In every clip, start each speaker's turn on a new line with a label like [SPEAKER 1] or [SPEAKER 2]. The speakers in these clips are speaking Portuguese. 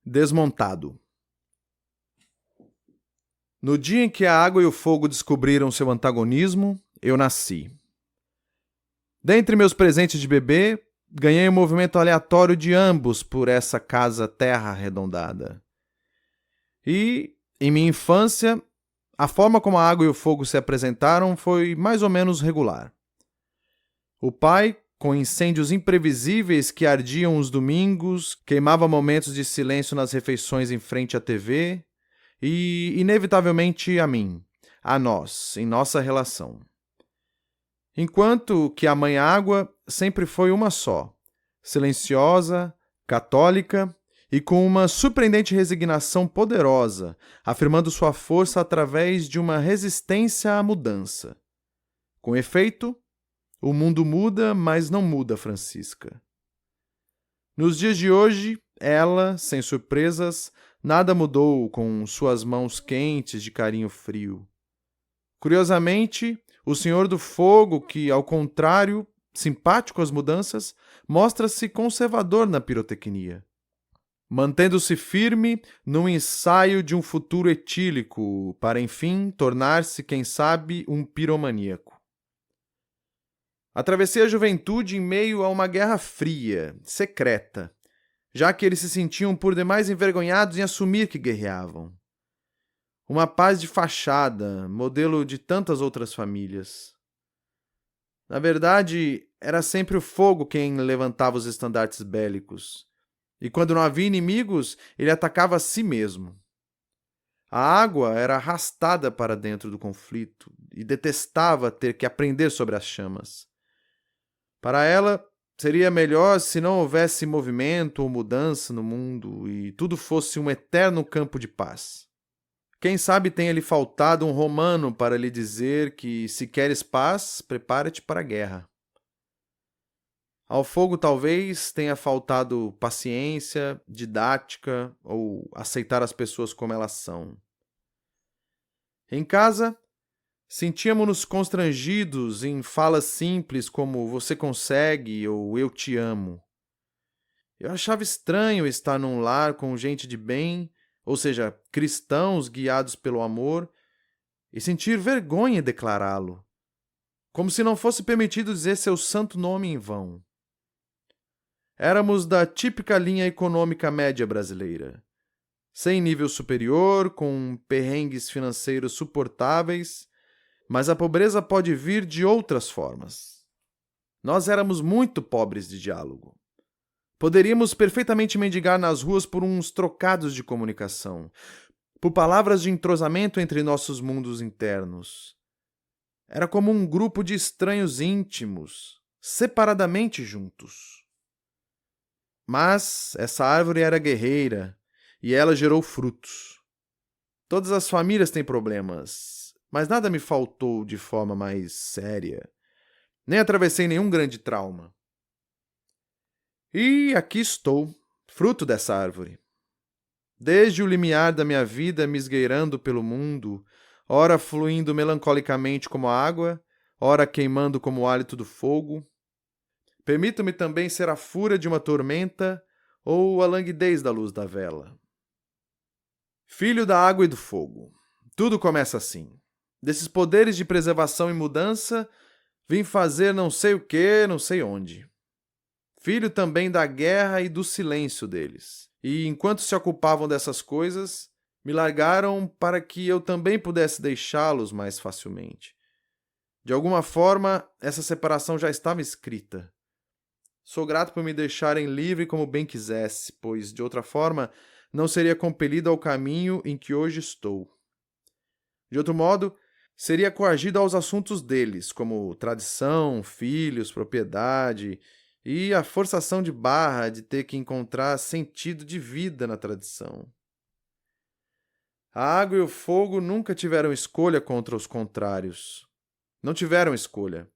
[SPEAKER 1] Desmontado. No dia em que a água e o fogo descobriram seu antagonismo, eu nasci. Dentre meus presentes de bebê, ganhei um movimento aleatório de ambos por essa casa terra arredondada. E, em minha infância, a forma como a água e o fogo se apresentaram foi mais ou menos regular. O pai, com incêndios imprevisíveis que ardiam os domingos, queimava momentos de silêncio nas refeições em frente à TV e, inevitavelmente, a mim, a nós, em nossa relação. Enquanto que a Mãe Água sempre foi uma só, silenciosa, católica e com uma surpreendente resignação poderosa, afirmando sua força através de uma resistência à mudança. Com efeito, o mundo muda, mas não muda Francisca. Nos dias de hoje, ela, sem surpresas, nada mudou com suas mãos quentes de carinho frio. Curiosamente, o Senhor do Fogo, que, ao contrário, simpático às mudanças, mostra-se conservador na pirotecnia, mantendo-se firme num ensaio de um futuro etílico para, enfim, tornar-se, quem sabe, um piromaníaco. Atravessei a juventude em meio a uma guerra fria, secreta, já que eles se sentiam por demais envergonhados em assumir que guerreavam. Uma paz de fachada, modelo de tantas outras famílias. Na verdade, era sempre o fogo quem levantava os estandartes bélicos. E quando não havia inimigos, ele atacava a si mesmo. A água era arrastada para dentro do conflito e detestava ter que aprender sobre as chamas. Para ela, seria melhor se não houvesse movimento ou mudança no mundo e tudo fosse um eterno campo de paz. Quem sabe tenha lhe faltado um romano para lhe dizer que, se queres paz, prepara-te para a guerra. Ao fogo talvez tenha faltado paciência, didática ou aceitar as pessoas como elas são. Em casa, sentíamos-nos constrangidos em falas simples como você consegue ou eu te amo. Eu achava estranho estar num lar com gente de bem, ou seja, cristãos guiados pelo amor, e sentir vergonha em declará-lo, como se não fosse permitido dizer seu santo nome em vão. Éramos da típica linha econômica média brasileira, sem nível superior, com perrengues financeiros suportáveis, mas a pobreza pode vir de outras formas. Nós éramos muito pobres de diálogo. Poderíamos perfeitamente mendigar nas ruas por uns trocados de comunicação, por palavras de entrosamento entre nossos mundos internos. Era como um grupo de estranhos íntimos, separadamente juntos. Mas essa árvore era guerreira e ela gerou frutos. Todas as famílias têm problemas, mas nada me faltou de forma mais séria. Nem atravessei nenhum grande trauma. E aqui estou, fruto dessa árvore. Desde o limiar da minha vida me esgueirando pelo mundo, ora fluindo melancolicamente como a água, ora queimando como o hálito do fogo. Permito-me também ser a fúria de uma tormenta ou a languidez da luz da vela. Filho da água e do fogo. Tudo começa assim. Desses poderes de preservação e mudança, vim fazer não sei o que, não sei onde. Filho também da guerra e do silêncio deles. E enquanto se ocupavam dessas coisas, me largaram para que eu também pudesse deixá-los mais facilmente. De alguma forma, essa separação já estava escrita. Sou grato por me deixarem livre como bem quisesse, pois, de outra forma, não seria compelido ao caminho em que hoje estou. De outro modo, seria coagido aos assuntos deles, como tradição, filhos, propriedade e a forçação de barra de ter que encontrar sentido de vida na tradição. A água e o fogo nunca tiveram escolha contra os contrários. Não tiveram escolha.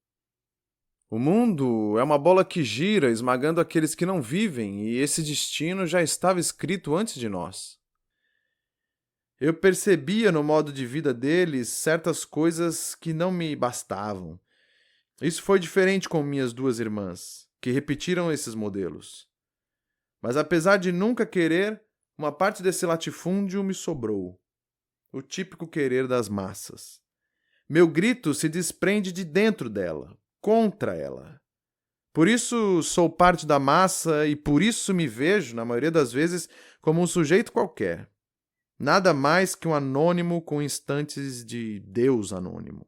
[SPEAKER 1] O mundo é uma bola que gira, esmagando aqueles que não vivem, e esse destino já estava escrito antes de nós. Eu percebia no modo de vida deles certas coisas que não me bastavam. Isso foi diferente com minhas duas irmãs, que repetiram esses modelos. Mas apesar de nunca querer, Uma parte desse latifúndio me sobrou, o típico querer das massas. Meu grito se desprende de dentro dela, contra ela. Por isso sou parte da massa e por isso me vejo, na maioria das vezes, como um sujeito qualquer. Nada mais que um anônimo com instantes de Deus anônimo.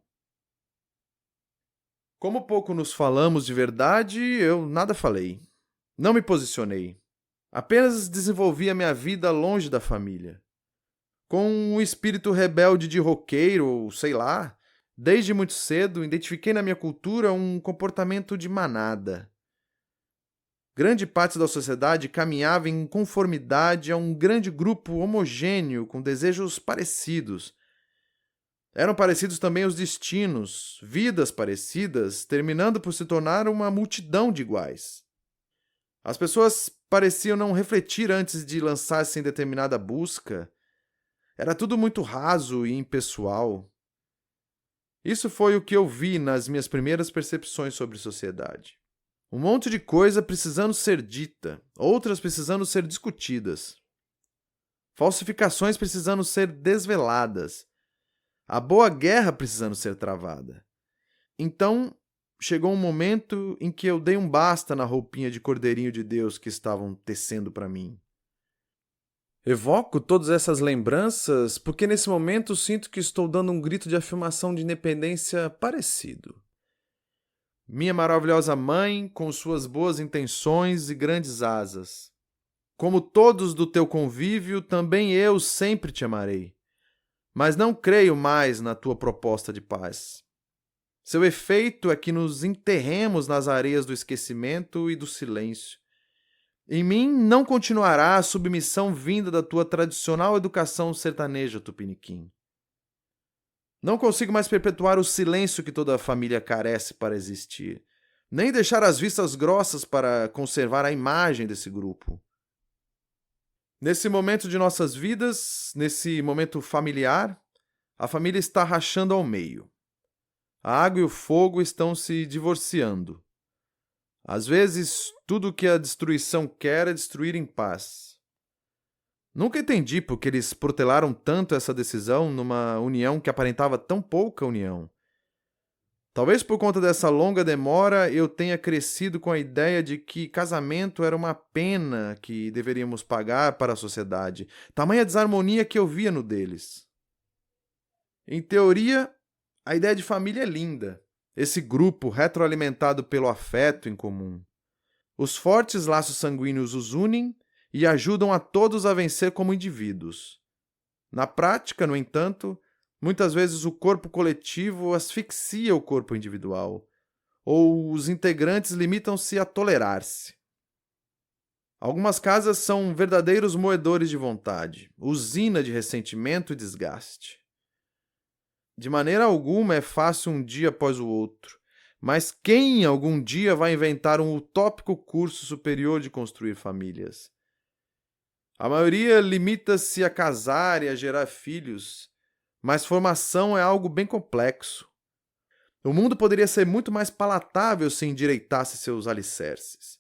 [SPEAKER 1] Como pouco nos falamos de verdade, eu nada falei. Não me posicionei. Apenas desenvolvi a minha vida longe da família. Com um espírito rebelde de roqueiro, ou sei lá, desde muito cedo identifiquei na minha cultura um comportamento de manada. Grande parte da sociedade caminhava em conformidade a um grande grupo homogêneo com desejos parecidos. Eram parecidos também os destinos, vidas parecidas, terminando por se tornar uma multidão de iguais. As pessoas pareciam não refletir antes de lançar-se em determinada busca. Era tudo muito raso e impessoal. Isso foi o que eu vi nas minhas primeiras percepções sobre sociedade. Um monte de coisa precisando ser dita, outras precisando ser discutidas. Falsificações precisando ser desveladas. A boa guerra precisando ser travada. Então, chegou um momento em que eu dei um basta na roupinha de cordeirinho de Deus que estavam tecendo para mim. Evoco todas essas lembranças porque nesse momento sinto que estou dando um grito de afirmação de independência parecido. Minha maravilhosa mãe, com suas boas intenções e grandes asas. Como todos do teu convívio, também eu sempre te amarei. Mas não creio mais na tua proposta de paz. Seu efeito é que nos enterremos nas areias do esquecimento e do silêncio. Em mim não continuará a submissão vinda da tua tradicional educação sertaneja tupiniquim. Não consigo mais perpetuar o silêncio que toda a família carece para existir, nem deixar as vistas grossas para conservar a imagem desse grupo. Nesse momento de nossas vidas, nesse momento familiar, a família está rachando ao meio. A água e o fogo estão se divorciando. Às vezes, tudo o que a destruição quer é destruir em paz. Nunca entendi por que eles protelaram tanto essa decisão numa união que aparentava tão pouca união. Talvez por conta dessa longa demora eu tenha crescido com a ideia de que casamento era uma pena que deveríamos pagar para a sociedade, tamanha desarmonia que eu via no deles. Em teoria, a ideia de família é linda, esse grupo retroalimentado pelo afeto em comum. Os fortes laços sanguíneos os unem e ajudam a todos a vencer como indivíduos. Na prática, no entanto, muitas vezes o corpo coletivo asfixia o corpo individual, ou os integrantes limitam-se a tolerar-se. Algumas casas são verdadeiros moedores de vontade, usina de ressentimento e desgaste. De maneira alguma é fácil um dia após o outro, mas quem algum dia vai inventar um utópico curso superior de construir famílias? A maioria limita-se a casar e a gerar filhos, mas formação é algo bem complexo. O mundo poderia ser muito mais palatável se endireitasse seus alicerces.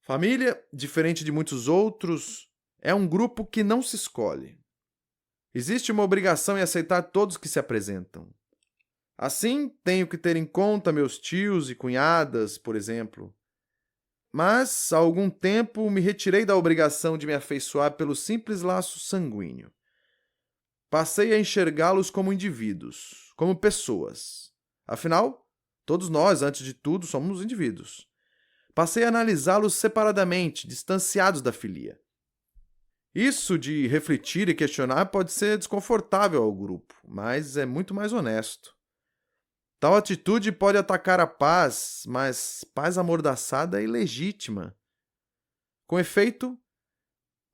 [SPEAKER 1] Família, diferente de muitos outros, é um grupo que não se escolhe. Existe uma obrigação em aceitar todos que se apresentam. Assim, tenho que ter em conta meus tios e cunhadas, por exemplo. Mas, há algum tempo, me retirei da obrigação de me afeiçoar pelo simples laço sanguíneo. Passei a enxergá-los como indivíduos, como pessoas. Afinal, todos nós, antes de tudo, somos indivíduos. Passei a analisá-los separadamente, distanciados da filia. Isso de refletir e questionar pode ser desconfortável ao grupo, mas é muito mais honesto. Tal atitude pode atacar a paz, mas paz amordaçada é ilegítima. Com efeito,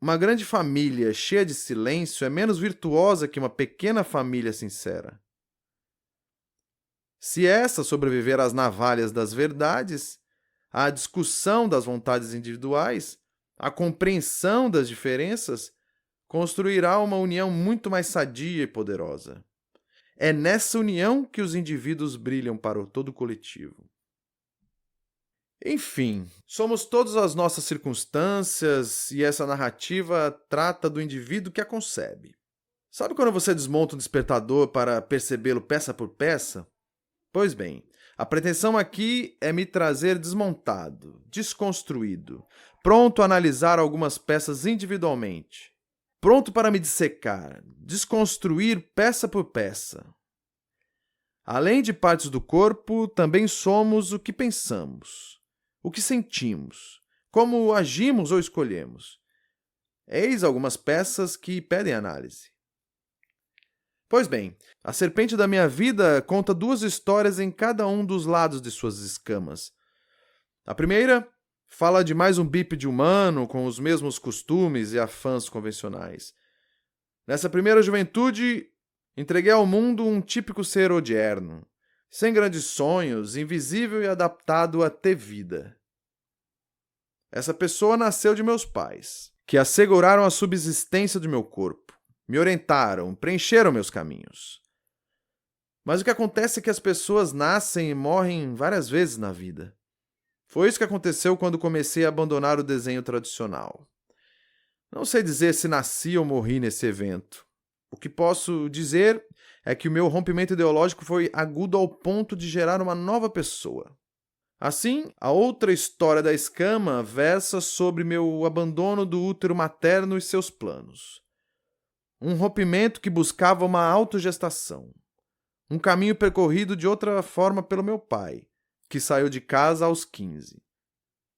[SPEAKER 1] uma grande família cheia de silêncio é menos virtuosa que uma pequena família sincera. Se essa sobreviver às navalhas das verdades, à discussão das vontades individuais, à compreensão das diferenças, construirá uma união muito mais sadia e poderosa. É nessa união que os indivíduos brilham para o todo coletivo. Enfim, somos todas as nossas circunstâncias e essa narrativa trata do indivíduo que a concebe. Sabe quando você desmonta um despertador para percebê-lo peça por peça? Pois bem, a pretensão aqui é me trazer desmontado, desconstruído, pronto a analisar algumas peças individualmente, pronto para me dissecar, desconstruir peça por peça. Além de partes do corpo, também somos o que pensamos, o que sentimos, como agimos ou escolhemos. Eis algumas peças que pedem análise. Pois bem, a serpente da minha vida conta duas histórias em cada um dos lados de suas escamas. A primeira fala de mais um bípede humano com os mesmos costumes e afãs convencionais. Nessa primeira juventude, entreguei ao mundo um típico ser odierno, sem grandes sonhos, invisível e adaptado a ter vida. Essa pessoa nasceu de meus pais, que asseguraram a subsistência do meu corpo, me orientaram, preencheram meus caminhos. Mas o que acontece é que as pessoas nascem e morrem várias vezes na vida. Foi isso que aconteceu quando comecei a abandonar o desenho tradicional. Não sei dizer se nasci ou morri nesse evento. O que posso dizer é que o meu rompimento ideológico foi agudo ao ponto de gerar uma nova pessoa. Assim, a outra história da escama versa sobre meu abandono do útero materno e seus planos. Um rompimento que buscava uma autogestação. Um caminho percorrido de outra forma pelo meu pai, que saiu de casa aos 15.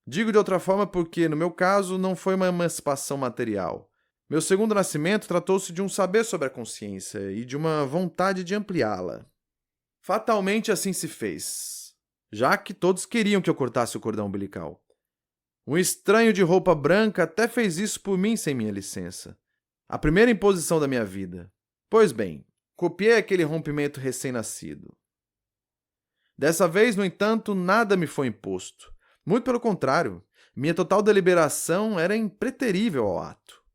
[SPEAKER 1] Digo de outra forma porque, no meu caso, não foi uma emancipação material. Meu segundo nascimento tratou-se de um saber sobre a consciência e de uma vontade de ampliá-la. Fatalmente assim se fez, já que todos queriam que eu cortasse o cordão umbilical. Um estranho de roupa branca até fez isso por mim sem minha licença. A primeira imposição da minha vida. Pois bem, copiei aquele rompimento recém-nascido. Dessa vez, no entanto, nada me foi imposto. Muito pelo contrário, minha total deliberação era impreterível ao ato.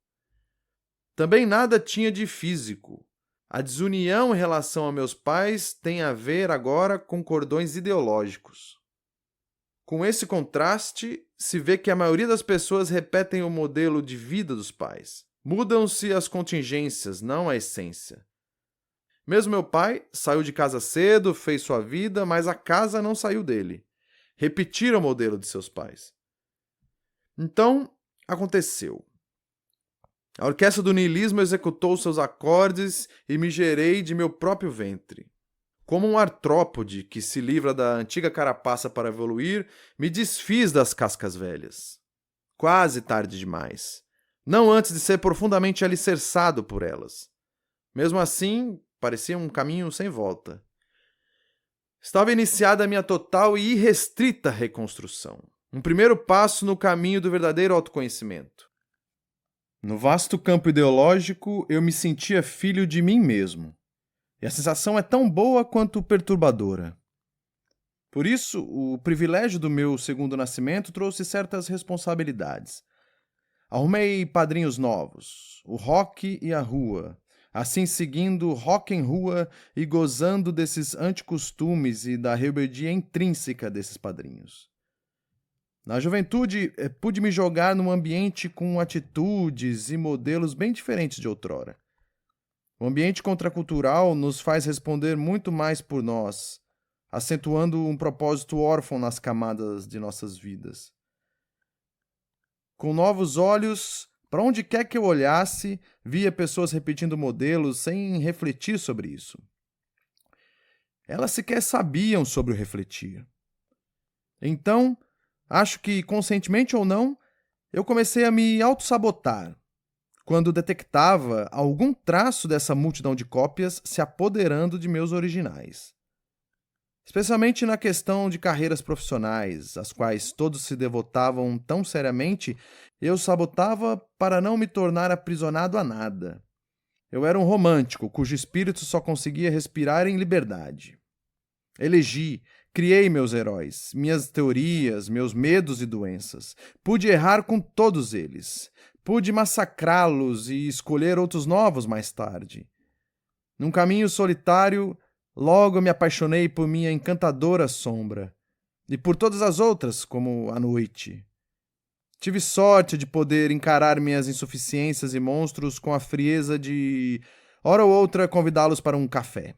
[SPEAKER 1] Também nada tinha de físico. A desunião em relação a meus pais tem a ver agora com cordões ideológicos. Com esse contraste, se vê que a maioria das pessoas repetem o modelo de vida dos pais. Mudam-se as contingências, não a essência. Mesmo meu pai saiu de casa cedo, fez sua vida, mas a casa não saiu dele. Repetiram o modelo de seus pais. Então, aconteceu. A orquestra do niilismo executou seus acordes e me gerei de meu próprio ventre. Como um artrópode que se livra da antiga carapaça para evoluir, me desfiz das cascas velhas. Quase tarde demais. Não antes de ser profundamente alicerçado por elas. Mesmo assim, parecia um caminho sem volta. Estava iniciada a minha total e irrestrita reconstrução. Um primeiro passo no caminho do verdadeiro autoconhecimento. No vasto campo ideológico, eu me sentia filho de mim mesmo. E a sensação é tão boa quanto perturbadora. Por isso, o privilégio do meu segundo nascimento trouxe certas responsabilidades. Arrumei padrinhos novos, o rock e a rua, assim seguindo rock em rua e gozando desses anticostumes e da rebeldia intrínseca desses padrinhos. Na juventude, pude me jogar num ambiente com atitudes e modelos bem diferentes de outrora. O ambiente contracultural nos faz responder muito mais por nós, acentuando um propósito órfão nas camadas de nossas vidas. Com novos olhos, para onde quer que eu olhasse, via pessoas repetindo modelos sem refletir sobre isso. Elas sequer sabiam sobre o refletir. Então, acho que, conscientemente ou não, eu comecei a me autossabotar, quando detectava algum traço dessa multidão de cópias se apoderando de meus originais. Especialmente na questão de carreiras profissionais, às quais todos se devotavam tão seriamente, eu sabotava para não me tornar aprisionado a nada. Eu era um romântico, cujo espírito só conseguia respirar em liberdade. Elegi, criei meus heróis, minhas teorias, meus medos e doenças. Pude errar com todos eles. Pude massacrá-los e escolher outros novos mais tarde. Num caminho solitário, logo me apaixonei por minha encantadora sombra. e por todas as outras, como a noite. Tive sorte de poder encarar minhas insuficiências e monstros com a frieza de, hora ou outra, convidá-los para um café.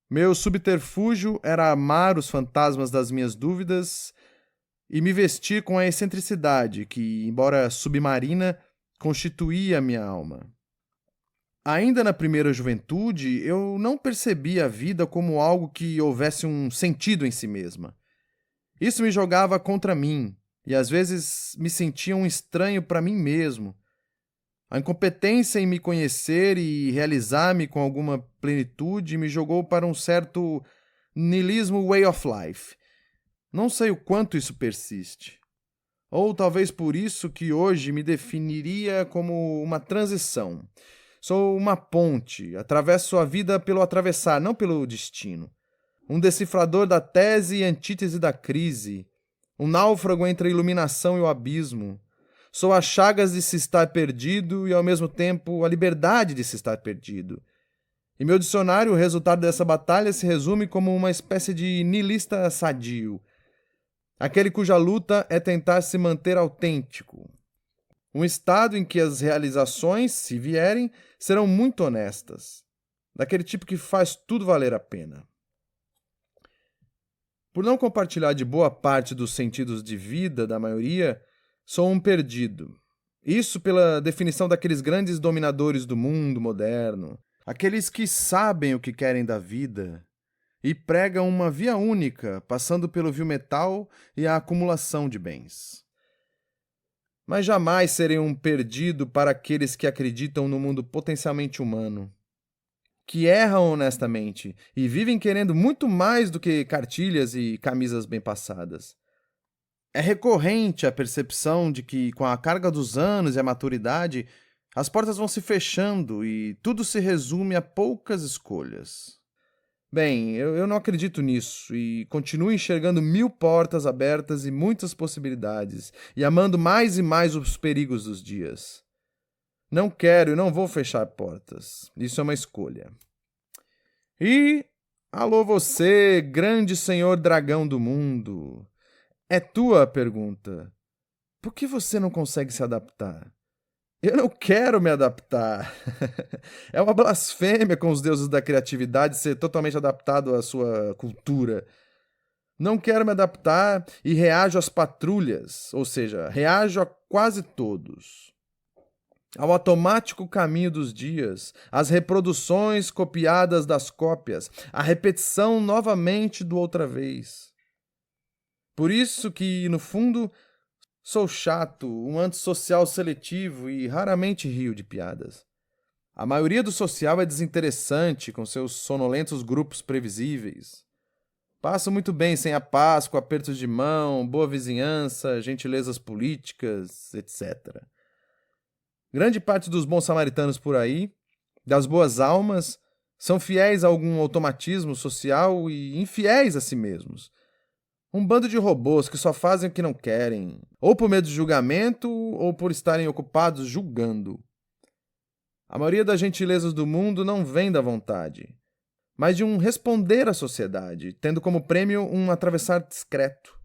[SPEAKER 1] Meu subterfúgio era amar os fantasmas das minhas dúvidas e me vestir com a excentricidade que, embora submarina, constituía minha alma. Ainda na primeira juventude, eu não percebia a vida como algo que houvesse um sentido em si mesma. Isso me jogava contra mim, e às vezes me sentia um estranho para mim mesmo. A incompetência em me conhecer e realizar-me com alguma plenitude me jogou para um certo niilismo way of life. Não sei o quanto isso persiste. Ou talvez por isso que hoje me definiria como uma transição. Sou uma ponte, atravesso a vida pelo atravessar, não pelo destino. Um decifrador da tese e antítese da crise. Um náufrago entre a iluminação e o abismo. Sou as chagas de se estar perdido e, ao mesmo tempo, a liberdade de se estar perdido. Em meu dicionário, o resultado dessa batalha se resume como uma espécie de niilista sadio. Aquele cuja luta é tentar se manter autêntico. Um estado em que as realizações, se vierem, serão muito honestas. Daquele tipo que faz tudo valer a pena. Por não compartilhar de boa parte dos sentidos de vida da maioria, sou um perdido. Isso pela definição daqueles grandes dominadores do mundo moderno, aqueles que sabem o que querem da vida e pregam uma via única, passando pelo vil metal e a acumulação de bens. Mas jamais serei um perdido para aqueles que acreditam no mundo potencialmente humano, que erram honestamente e vivem querendo muito mais do que cartilhas e camisas bem passadas. É recorrente a percepção de que, com a carga dos anos e a maturidade, as portas vão se fechando e tudo se resume a poucas escolhas. Bem, eu não acredito nisso e continuo enxergando 1000 portas abertas e muitas possibilidades, e amando mais e mais os perigos dos dias. Não quero e não vou fechar portas. Isso é uma escolha. E, alô você, grande senhor dragão do mundo. É tua a pergunta. Por que você não consegue se adaptar? Eu não quero me adaptar. É uma blasfêmia com os deuses da criatividade ser totalmente adaptado à sua cultura. Não quero me adaptar e reajo às patrulhas, ou seja, reajo a quase todos. Ao automático caminho dos dias, às reproduções copiadas das cópias, à repetição novamente do outra vez. Por isso que, no fundo, sou chato, um antissocial seletivo e raramente rio de piadas. A maioria do social é desinteressante, com seus sonolentos grupos previsíveis. Passo muito bem sem a Páscoa, apertos de mão, boa vizinhança, gentilezas políticas, etc. Grande parte dos bons samaritanos por aí, das boas almas, são fiéis a algum automatismo social e infiéis a si mesmos. Um bando de robôs que só fazem o que não querem, ou por medo de julgamento, ou por estarem ocupados julgando. A maioria das gentilezas do mundo não vem da vontade, mas de um responder à sociedade, tendo como prêmio um atravessar discreto.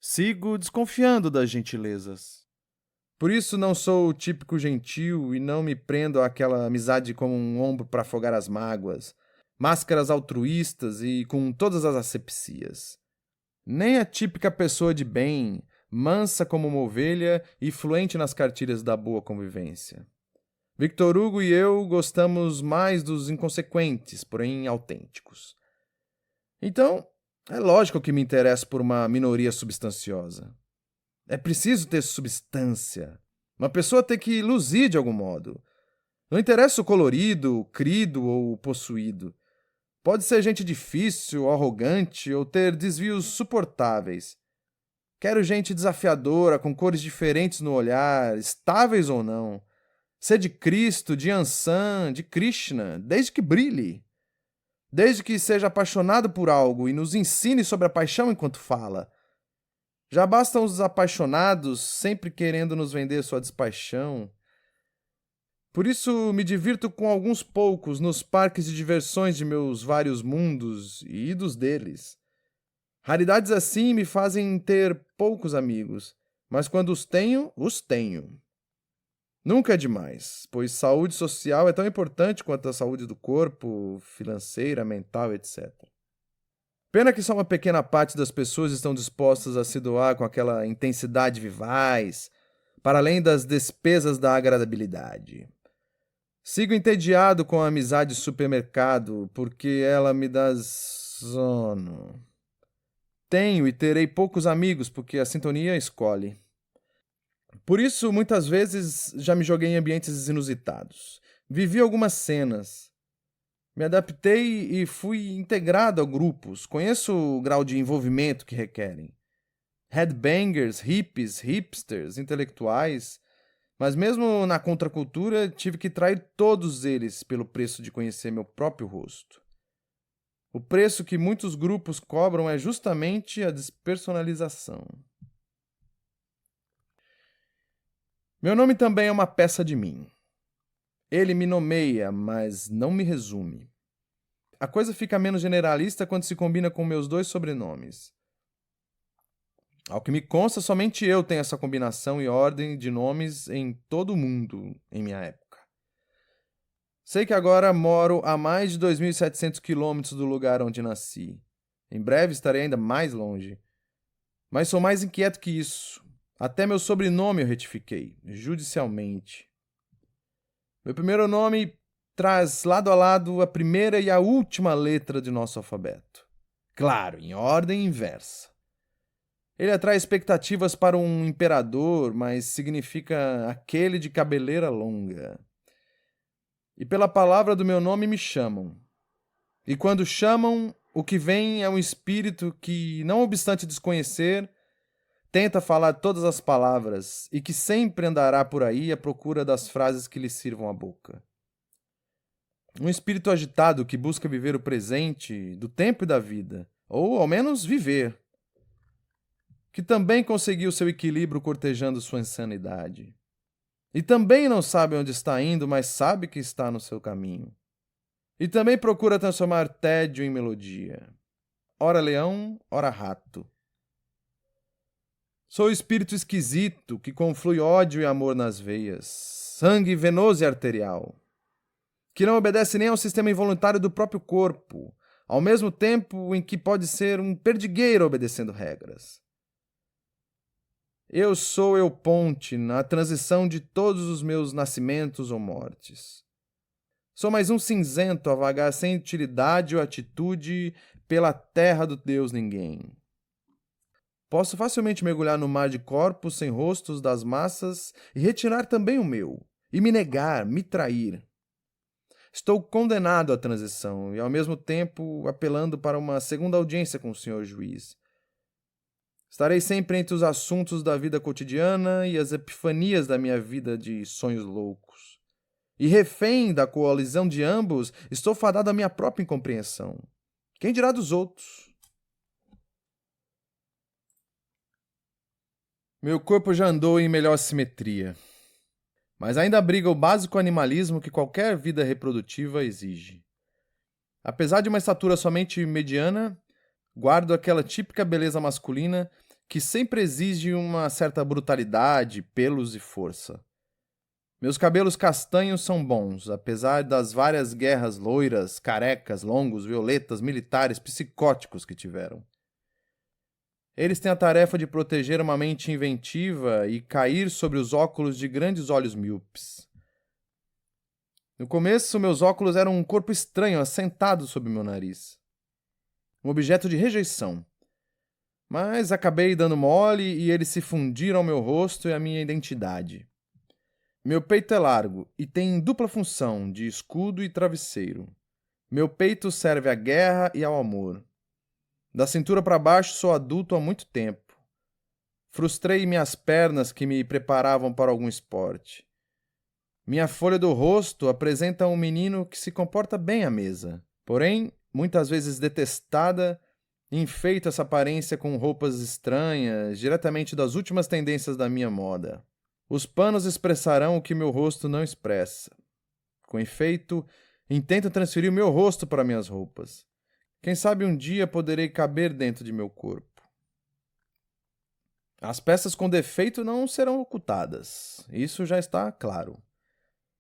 [SPEAKER 1] Sigo desconfiando das gentilezas. Por isso não sou o típico gentil e não me prendo àquela amizade como um ombro para afogar as mágoas, máscaras altruístas e com todas as asepsias. Nem a típica pessoa de bem, mansa como uma ovelha e fluente nas cartilhas da boa convivência. Victor Hugo e eu gostamos mais dos inconsequentes, porém autênticos. Então, é lógico que me interesso por uma minoria substanciosa. É preciso ter substância. Uma pessoa tem que luzir de algum modo. Não interessa o colorido, o crido ou o possuído. Pode ser gente difícil, arrogante ou ter desvios suportáveis. Quero gente desafiadora, com cores diferentes no olhar, estáveis ou não. Ser de Cristo, de Ansan, de Krishna, desde que brilhe. Desde que seja apaixonado por algo e nos ensine sobre a paixão enquanto fala. Já bastam os apaixonados sempre querendo nos vender sua despaixão. Por isso me divirto com alguns poucos nos parques de diversões de meus vários mundos e dos deles. Raridades assim me fazem ter poucos amigos, mas quando os tenho, os tenho. Nunca é demais, pois saúde social é tão importante quanto a saúde do corpo, financeira, mental, etc. Pena que só uma pequena parte das pessoas estão dispostas a se doar com aquela intensidade vivaz, para além das despesas da agradabilidade. Sigo entediado com a amizade de supermercado, porque ela me dá sono. Tenho e terei poucos amigos, porque a sintonia escolhe. Por isso, muitas vezes, já me joguei em ambientes inusitados. Vivi algumas cenas. Me adaptei e fui integrado a grupos. Conheço o grau de envolvimento que requerem. Headbangers, hippies, hipsters, intelectuais. Mas mesmo na contracultura, tive que trair todos eles pelo preço de conhecer meu próprio rosto. O preço que muitos grupos cobram é justamente a despersonalização. Meu nome também é uma peça de mim. Ele me nomeia, mas não me resume. A coisa fica menos generalista quando se combina com meus dois sobrenomes. Ao que me consta, somente eu tenho essa combinação e ordem de nomes em todo o mundo em minha época. Sei que agora moro a mais de 2.700 quilômetros do lugar onde nasci. Em breve estarei ainda mais longe. Mas sou mais inquieto que isso. Até meu sobrenome eu retifiquei, judicialmente. Meu primeiro nome traz lado a lado a primeira e a última letra de nosso alfabeto. Claro, em ordem inversa. Ele atrai expectativas para um imperador, mas significa aquele de cabeleira longa. E pela palavra do meu nome me chamam. E quando chamam, o que vem é um espírito que, não obstante desconhecer, tenta falar todas as palavras e que sempre andará por aí à procura das frases que lhe sirvam a boca. Um espírito agitado que busca viver o presente, do tempo e da vida, ou ao menos viver. Que também conseguiu seu equilíbrio cortejando sua insanidade. E também não sabe onde está indo, mas sabe que está no seu caminho. E também procura transformar tédio em melodia. Ora leão, ora rato. Sou o espírito esquisito que conflui ódio e amor nas veias, sangue venoso e arterial, que não obedece nem ao sistema involuntário do próprio corpo, ao mesmo tempo em que pode ser um perdigueiro obedecendo regras. Eu sou eu ponte na transição de todos os meus nascimentos ou mortes. Sou mais um cinzento a vagar sem utilidade ou atitude pela terra do Deus ninguém. Posso facilmente mergulhar no mar de corpos sem rostos das massas e retirar também o meu, e me negar, me trair. Estou condenado à transição e, ao mesmo tempo, apelando para uma segunda audiência com o senhor juiz. Estarei sempre entre os assuntos da vida cotidiana e as epifanias da minha vida de sonhos loucos. E refém da coalizão de ambos, estou fadado à minha própria incompreensão. Quem dirá dos outros? Meu corpo já andou em melhor simetria, mas ainda abriga o básico animalismo que qualquer vida reprodutiva exige. Apesar de uma estatura somente mediana, guardo aquela típica beleza masculina que sempre exige uma certa brutalidade, pelos e força. Meus cabelos castanhos são bons, apesar das várias guerras loiras, carecas, longos, violetas, militares, psicóticos que tiveram. Eles têm a tarefa de proteger uma mente inventiva e cair sobre os óculos de grandes olhos míopes. No começo, meus óculos eram um corpo estranho assentado sob meu nariz. Um objeto de rejeição. Mas acabei dando mole e eles se fundiram ao meu rosto e à minha identidade. Meu peito é largo e tem dupla função de escudo e travesseiro. Meu peito serve à guerra e ao amor. Da cintura para baixo sou adulto há muito tempo. Frustrei minhas pernas que me preparavam para algum esporte. Minha folha do rosto apresenta um menino que se comporta bem à mesa, porém, muitas vezes detestada, enfeito essa aparência com roupas estranhas, diretamente das últimas tendências da minha moda. Os panos expressarão o que meu rosto não expressa. Com efeito, intento transferir o meu rosto para minhas roupas. Quem sabe um dia poderei caber dentro de meu corpo. As peças com defeito não serão ocultadas. Isso já está claro.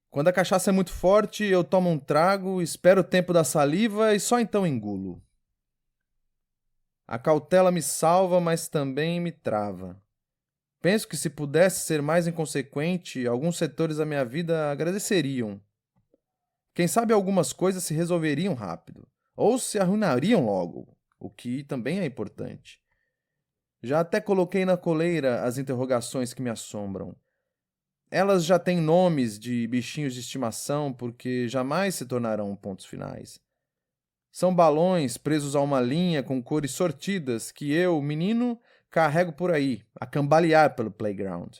[SPEAKER 1] Quando a cachaça é muito forte, eu tomo um trago, espero o tempo da saliva e só então engulo. A cautela me salva, mas também me trava. Penso que se pudesse ser mais inconsequente, alguns setores da minha vida agradeceriam. Quem sabe algumas coisas se resolveriam rápido, ou se arruinariam logo, o que também é importante. Já até coloquei na coleira as interrogações que me assombram. Elas já têm nomes de bichinhos de estimação porque jamais se tornarão pontos finais. São balões presos a uma linha com cores sortidas que eu, menino, carrego por aí, a cambalear pelo playground.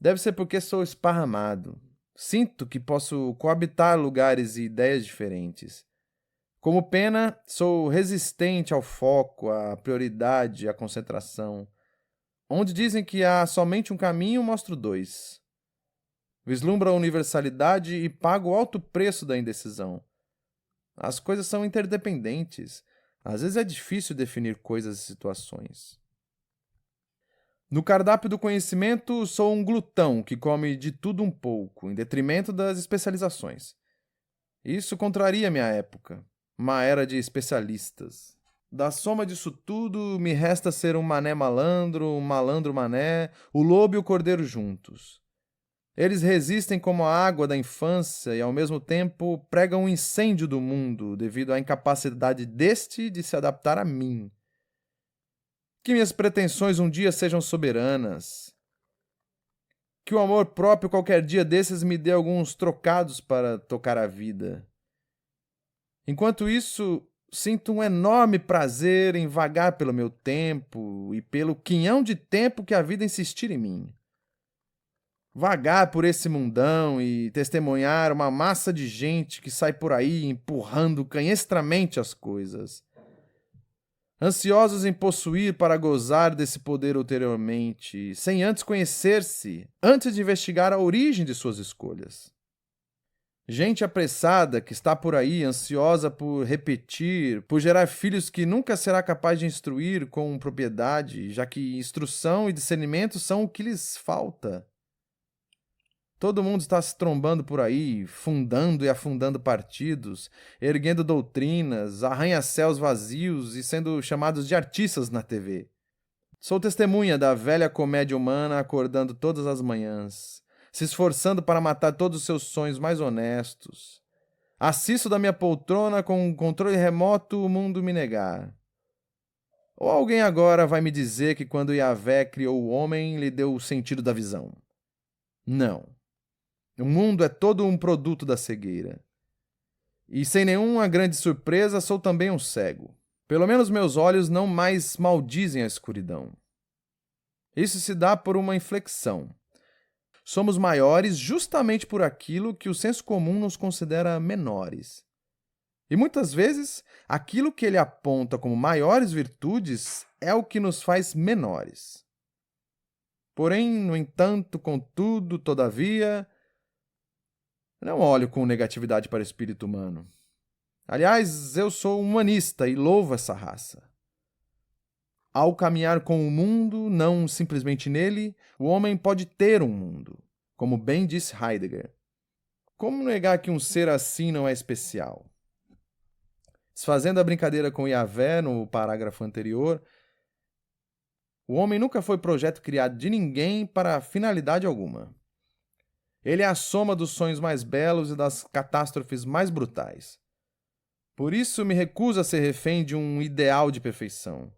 [SPEAKER 1] Deve ser porque sou esparramado. Sinto que posso coabitar lugares e ideias diferentes. Como pena, sou resistente ao foco, à prioridade, à concentração. Onde dizem que há somente um caminho, mostro dois. Vislumbro a universalidade e pago o alto preço da indecisão. As coisas são interdependentes. Às vezes é difícil definir coisas e situações. No cardápio do conhecimento, sou um glutão que come de tudo um pouco, em detrimento das especializações. Isso contraria minha época, uma era de especialistas. Da soma disso tudo, me resta ser um mané malandro, um malandro mané, o lobo e o cordeiro juntos. Eles resistem como a água da infância e, ao mesmo tempo, pregam um incêndio do mundo devido à incapacidade deste de se adaptar a mim. Que minhas pretensões um dia sejam soberanas. Que o amor próprio qualquer dia desses me dê alguns trocados para tocar a vida. Enquanto isso, sinto um enorme prazer em vagar pelo meu tempo e pelo quinhão de tempo que a vida insistir em mim. Vagar por esse mundão e testemunhar uma massa de gente que sai por aí empurrando canhestramente as coisas. Ansiosos em possuir para gozar desse poder ulteriormente, sem antes conhecer-se, antes de investigar a origem de suas escolhas. Gente apressada que está por aí, ansiosa por repetir, por gerar filhos que nunca será capaz de instruir com propriedade, já que instrução e discernimento são o que lhes falta. Todo mundo está se trombando por aí, fundando e afundando partidos, erguendo doutrinas, arranha-céus vazios e sendo chamados de artistas na TV. Sou testemunha da velha comédia humana acordando todas as manhãs, se esforçando para matar todos os seus sonhos mais honestos. Assisto da minha poltrona com um controle remoto o mundo me negar. Ou alguém agora vai me dizer que quando Yahvé criou o homem, lhe deu o sentido da visão? Não. O mundo é todo um produto da cegueira. E sem nenhuma grande surpresa, sou também um cego. Pelo menos meus olhos não mais maldizem a escuridão. Isso se dá por uma inflexão. Somos maiores justamente por aquilo que o senso comum nos considera menores. E muitas vezes, aquilo que ele aponta como maiores virtudes é o que nos faz menores. Porém, no entanto, contudo, todavia, não olho com negatividade para o espírito humano. Aliás, eu sou humanista e louvo essa raça. Ao caminhar com o mundo, não simplesmente nele, o homem pode ter um mundo, como bem disse Heidegger. Como negar que um ser assim não é especial? Desfazendo a brincadeira com Yahvé no parágrafo anterior, o homem nunca foi projeto criado de ninguém para finalidade alguma. Ele é a soma dos sonhos mais belos e das catástrofes mais brutais. Por isso me recuso a ser refém de um ideal de perfeição,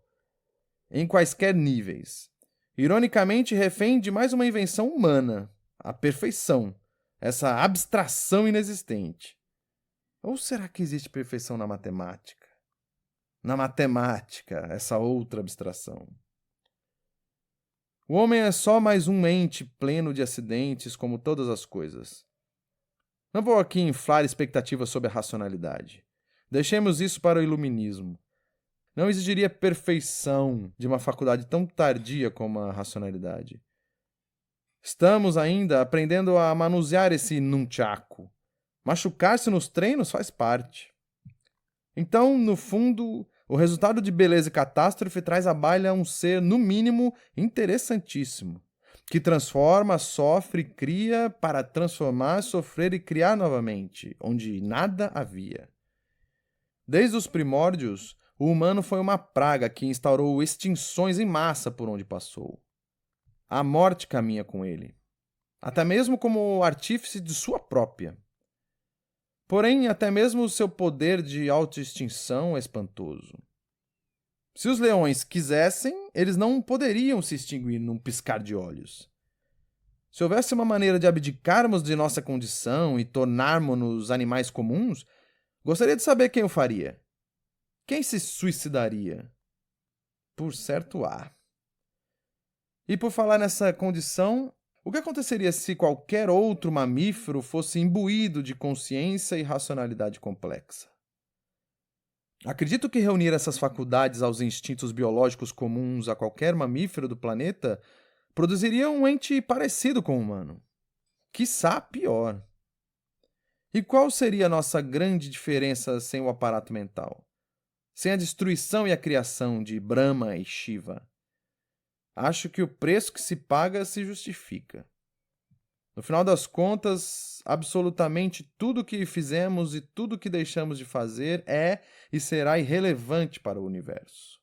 [SPEAKER 1] em quaisquer níveis. Ironicamente, refém de mais uma invenção humana, a perfeição, essa abstração inexistente. Ou será que existe perfeição na matemática? Na matemática, essa outra abstração. O homem é só mais um ente pleno de acidentes, como todas as coisas. Não vou aqui inflar expectativas sobre a racionalidade. Deixemos isso para o iluminismo. Não exigiria perfeição de uma faculdade tão tardia como a racionalidade. Estamos ainda aprendendo a manusear esse nunchaku. Machucar-se nos treinos faz parte. Então, no fundo, o resultado de beleza e catástrofe traz à baila um ser, no mínimo, interessantíssimo, que transforma, sofre, cria para transformar, sofrer e criar novamente, onde nada havia. Desde os primórdios, o humano foi uma praga que instaurou extinções em massa por onde passou. A morte caminha com ele, até mesmo como artífice de sua própria. Porém, até mesmo o seu poder de autoextinção é espantoso. Se os leões quisessem, eles não poderiam se extinguir num piscar de olhos. Se houvesse uma maneira de abdicarmos de nossa condição e tornarmos-nos animais comuns, gostaria de saber quem o faria. Quem se suicidaria? Por certo há. E por falar nessa condição, o que aconteceria se qualquer outro mamífero fosse imbuído de consciência e racionalidade complexa? Acredito que reunir essas faculdades aos instintos biológicos comuns a qualquer mamífero do planeta produziria um ente parecido com o humano. Quiçá pior. E qual seria a nossa grande diferença sem o aparato mental? Sem a destruição e a criação de Brahma e Shiva? Acho que o preço que se paga se justifica. No final das contas, absolutamente tudo que fizemos e tudo que deixamos de fazer é e será irrelevante para o universo.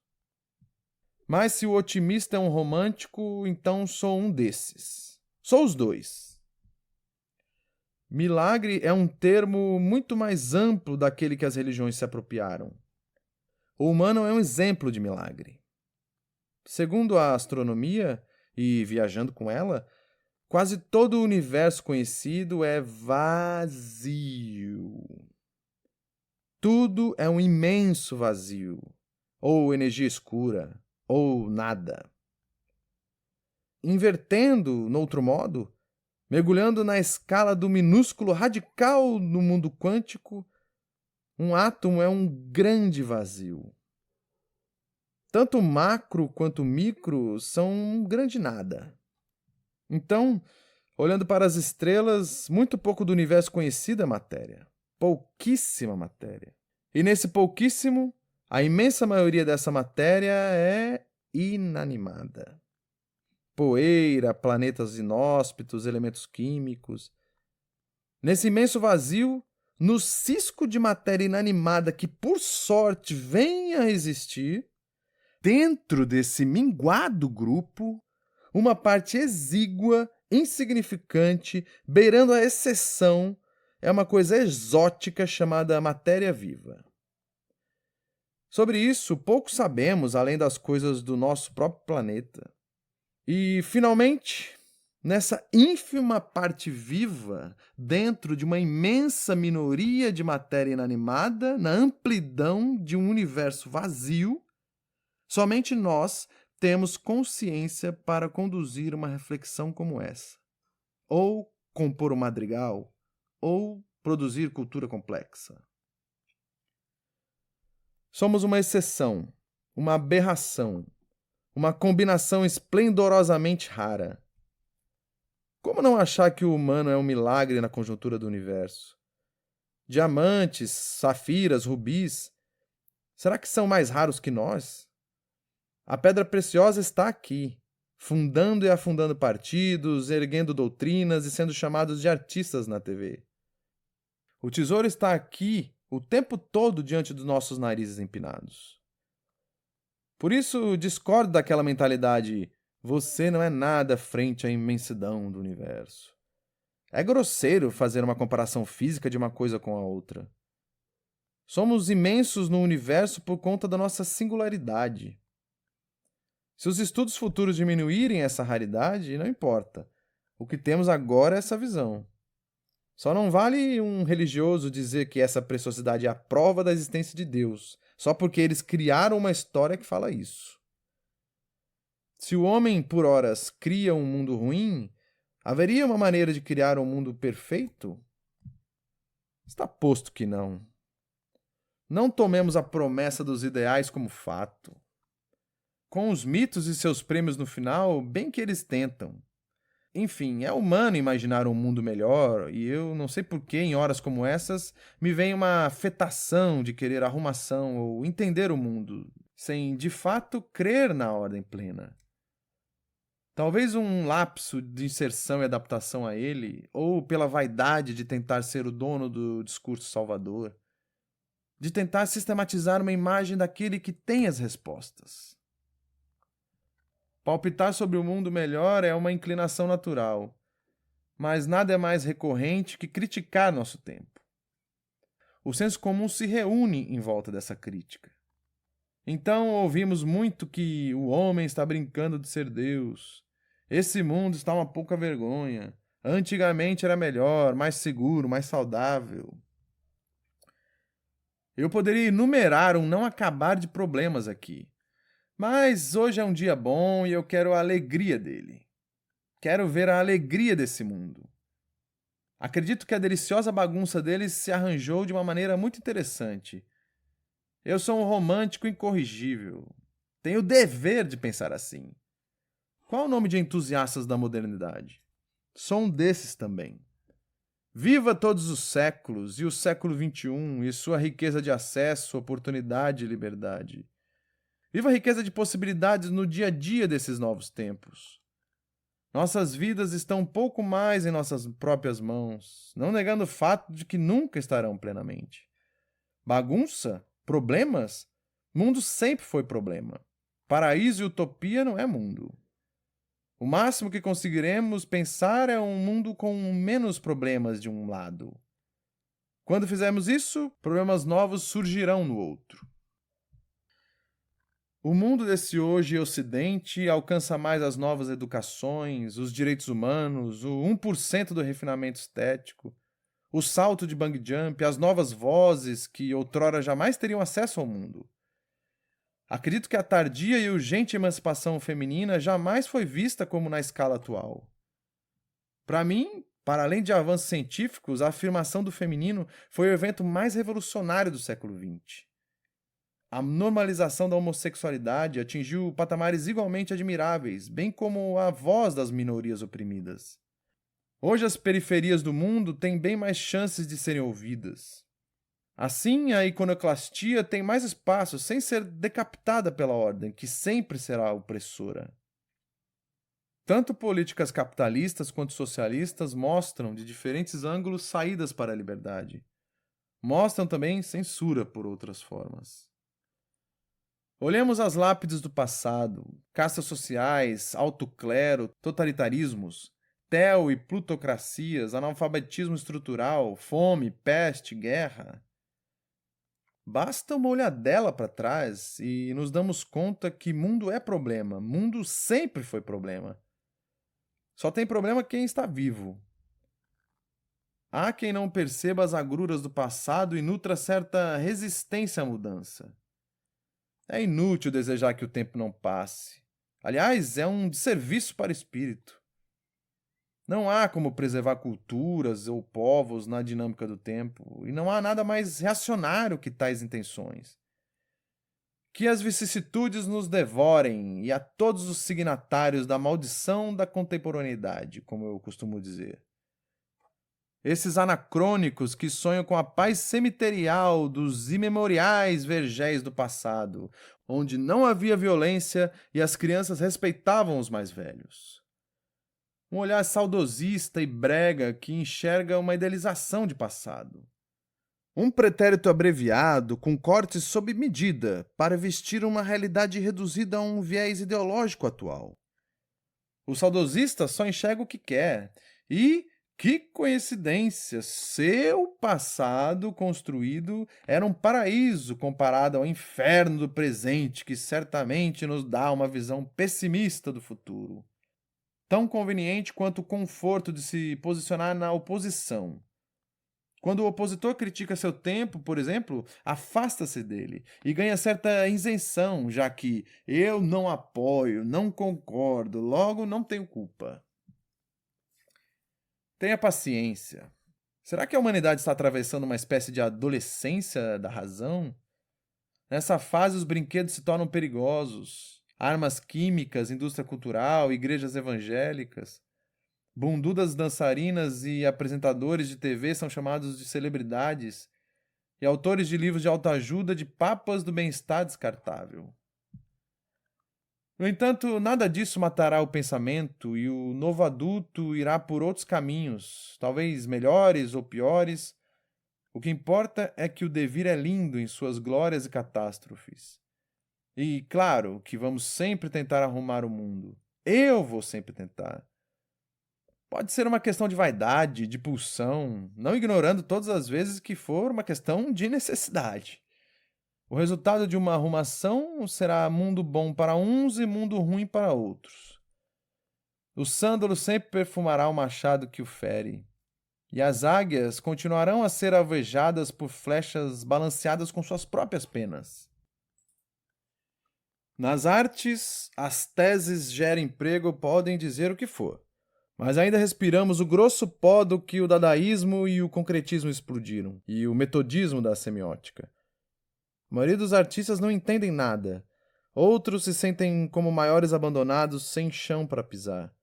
[SPEAKER 1] Mas se o otimista é um romântico, então sou um desses. Sou os dois. Milagre é um termo muito mais amplo daquele que as religiões se apropriaram. O humano é um exemplo de milagre. Segundo a astronomia, e viajando com ela, quase todo o universo conhecido é vazio. Tudo é um imenso vazio, ou energia escura, ou nada. Invertendo, noutro modo, mergulhando na escala do minúsculo radical no mundo quântico, um átomo é um grande vazio. Tanto macro quanto micro são um grande nada. Então, olhando para as estrelas, muito pouco do universo conhecido é matéria. Pouquíssima matéria. E nesse pouquíssimo, a imensa maioria dessa matéria é inanimada. Poeira, planetas inóspitos, elementos químicos. Nesse imenso vazio, no cisco de matéria inanimada que, por sorte, vem a existir, dentro desse minguado grupo, uma parte exígua, insignificante, beirando a exceção, é uma coisa exótica chamada matéria viva. Sobre isso, pouco sabemos além das coisas do nosso próprio planeta. E, finalmente, nessa ínfima parte viva, dentro de uma imensa minoria de matéria inanimada, na amplidão de um universo vazio, somente nós temos consciência para conduzir uma reflexão como essa. Ou compor um madrigal, ou produzir cultura complexa. Somos uma exceção, uma aberração, uma combinação esplendorosamente rara. Como não achar que o humano é um milagre na conjuntura do universo? Diamantes, safiras, rubis, será que são mais raros que nós? A pedra preciosa está aqui, fundando e afundando partidos, erguendo doutrinas e sendo chamados de artistas na TV. O tesouro está aqui o tempo todo diante dos nossos narizes empinados. Por isso, discordo daquela mentalidade: você não é nada frente à imensidão do universo. É grosseiro fazer uma comparação física de uma coisa com a outra. Somos imensos no universo por conta da nossa singularidade. Se os estudos futuros diminuírem essa raridade, não importa. O que temos agora é essa visão. Só não vale um religioso dizer que essa preciosidade é a prova da existência de Deus, só porque eles criaram uma história que fala isso. Se o homem, por horas, cria um mundo ruim, haveria uma maneira de criar um mundo perfeito? Está posto que não. Não tomemos a promessa dos ideais como fato. Com os mitos e seus prêmios no final, bem que eles tentam. Enfim, é humano imaginar um mundo melhor, e eu não sei por que, em horas como essas, me vem uma afetação de querer arrumação ou entender o mundo, sem de fato crer na ordem plena. Talvez um lapso de inserção e adaptação a ele, ou pela vaidade de tentar ser o dono do discurso salvador, de tentar sistematizar uma imagem daquele que tem as respostas. Palpitar sobre o mundo melhor é uma inclinação natural, mas nada é mais recorrente que criticar nosso tempo. O senso comum se reúne em volta dessa crítica. Então ouvimos muito que o homem está brincando de ser Deus. Esse mundo está uma pouca vergonha. Antigamente era melhor, mais seguro, mais saudável. Eu poderia enumerar um não acabar de problemas aqui. Mas hoje é um dia bom e eu quero a alegria dele. Quero ver a alegria desse mundo. Acredito que a deliciosa bagunça deles se arranjou de uma maneira muito interessante. Eu sou um romântico incorrigível. Tenho o dever de pensar assim. Qual o nome de entusiastas da modernidade? Sou um desses também. Viva todos os séculos e o século XXI e sua riqueza de acesso, oportunidade e liberdade. Viva a riqueza de possibilidades no dia a dia desses novos tempos. Nossas vidas estão um pouco mais em nossas próprias mãos, não negando o fato de que nunca estarão plenamente. Bagunça? Problemas? Mundo sempre foi problema. Paraíso e utopia não é mundo. O máximo que conseguiremos pensar é um mundo com menos problemas de um lado. Quando fizermos isso, problemas novos surgirão no outro. O mundo desse hoje ocidente alcança mais as novas educações, os direitos humanos, o 1% do refinamento estético, o salto de bang jump, as novas vozes que outrora jamais teriam acesso ao mundo. Acredito que a tardia e urgente emancipação feminina jamais foi vista como na escala atual. Para mim, para além de avanços científicos, a afirmação do feminino foi o evento mais revolucionário do século XX. A normalização da homossexualidade atingiu patamares igualmente admiráveis, bem como a voz das minorias oprimidas. Hoje as periferias do mundo têm bem mais chances de serem ouvidas. Assim, a iconoclastia tem mais espaço sem ser decapitada pela ordem, que sempre será opressora. Tanto políticas capitalistas quanto socialistas mostram, de diferentes ângulos, saídas para a liberdade. Mostram também censura por outras formas. Olhemos as lápides do passado, castas sociais, alto clero, totalitarismos, tel e plutocracias, analfabetismo estrutural, fome, peste, guerra. Basta uma olhadela para trás e nos damos conta que mundo é problema, mundo sempre foi problema. Só tem problema quem está vivo. Há quem não perceba as agruras do passado e nutra certa resistência à mudança. É inútil desejar que o tempo não passe. Aliás, é um desserviço para o espírito. Não há como preservar culturas ou povos na dinâmica do tempo, e não há nada mais reacionário que tais intenções. Que as vicissitudes nos devorem e a todos os signatários da maldição da contemporaneidade, como eu costumo dizer. Esses anacrônicos que sonham com a paz cemiterial dos imemoriais vergéis do passado, onde não havia violência e as crianças respeitavam os mais velhos. Um olhar saudosista e brega que enxerga uma idealização de passado. Um pretérito abreviado com cortes sob medida para vestir uma realidade reduzida a um viés ideológico atual. O saudosista só enxerga o que quer e, que coincidência, seu passado construído era um paraíso comparado ao inferno do presente que certamente nos dá uma visão pessimista do futuro. Tão conveniente quanto o conforto de se posicionar na oposição. Quando o opositor critica seu tempo, por exemplo, afasta-se dele e ganha certa isenção, já que eu não apoio, não concordo, logo não tenho culpa. Tenha paciência. Será que a humanidade está atravessando uma espécie de adolescência da razão? Nessa fase, os brinquedos se tornam perigosos. Armas químicas, indústria cultural, igrejas evangélicas. Bundudas dançarinas e apresentadores de TV são chamados de celebridades, e autores de livros de autoajuda de papas do bem-estar descartável. No entanto, nada disso matará o pensamento e o novo adulto irá por outros caminhos, talvez melhores ou piores. O que importa é que o devir é lindo em suas glórias e catástrofes. E, claro, que vamos sempre tentar arrumar o mundo. Eu vou sempre tentar. Pode ser uma questão de vaidade, de pulsão, não ignorando todas as vezes que for uma questão de necessidade. O resultado de uma arrumação será mundo bom para uns e mundo ruim para outros. O sândalo sempre perfumará o machado que o fere, e as águias continuarão a ser alvejadas por flechas balanceadas com suas próprias penas. Nas artes, as teses gera emprego podem dizer o que for, mas ainda respiramos o grosso pó do que o dadaísmo e o concretismo explodiram, e o metodismo da semiótica. A maioria dos artistas não entendem nada. Outros se sentem como maiores abandonados, sem chão para pisar.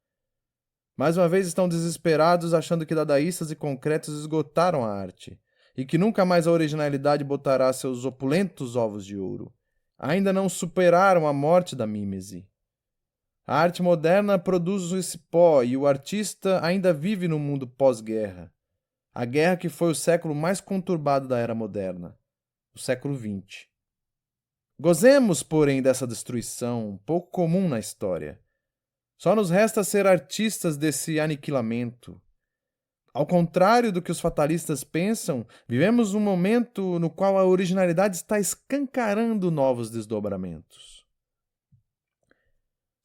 [SPEAKER 1] Mais uma vez estão desesperados, achando que dadaístas e concretos esgotaram a arte, e que nunca mais a originalidade botará seus opulentos ovos de ouro. Ainda não superaram a morte da mímese. A arte moderna produz esse pó, e o artista ainda vive no mundo pós-guerra. A guerra que foi o século mais conturbado da era moderna. O século XX. Gozemos, porém, dessa destruição, pouco comum na história. Só nos resta ser artistas desse aniquilamento. Ao contrário do que os fatalistas pensam, vivemos um momento no qual a originalidade está escancarando novos desdobramentos.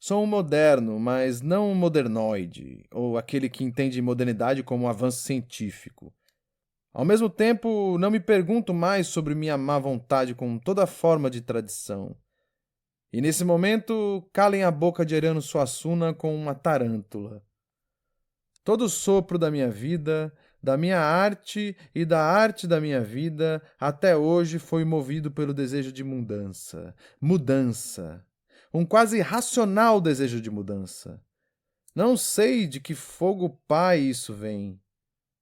[SPEAKER 1] Sou um moderno, mas não um modernoide, ou aquele que entende modernidade como um avanço científico. Ao mesmo tempo, não me pergunto mais sobre minha má vontade com toda forma de tradição. E nesse momento, calem a boca de Ariano Suassuna com uma tarântula. Todo o sopro da minha vida, da minha arte e da arte da minha vida, até hoje foi movido pelo desejo de mudança. Mudança. Um quase irracional desejo de mudança. Não sei de que fogo pai isso vem.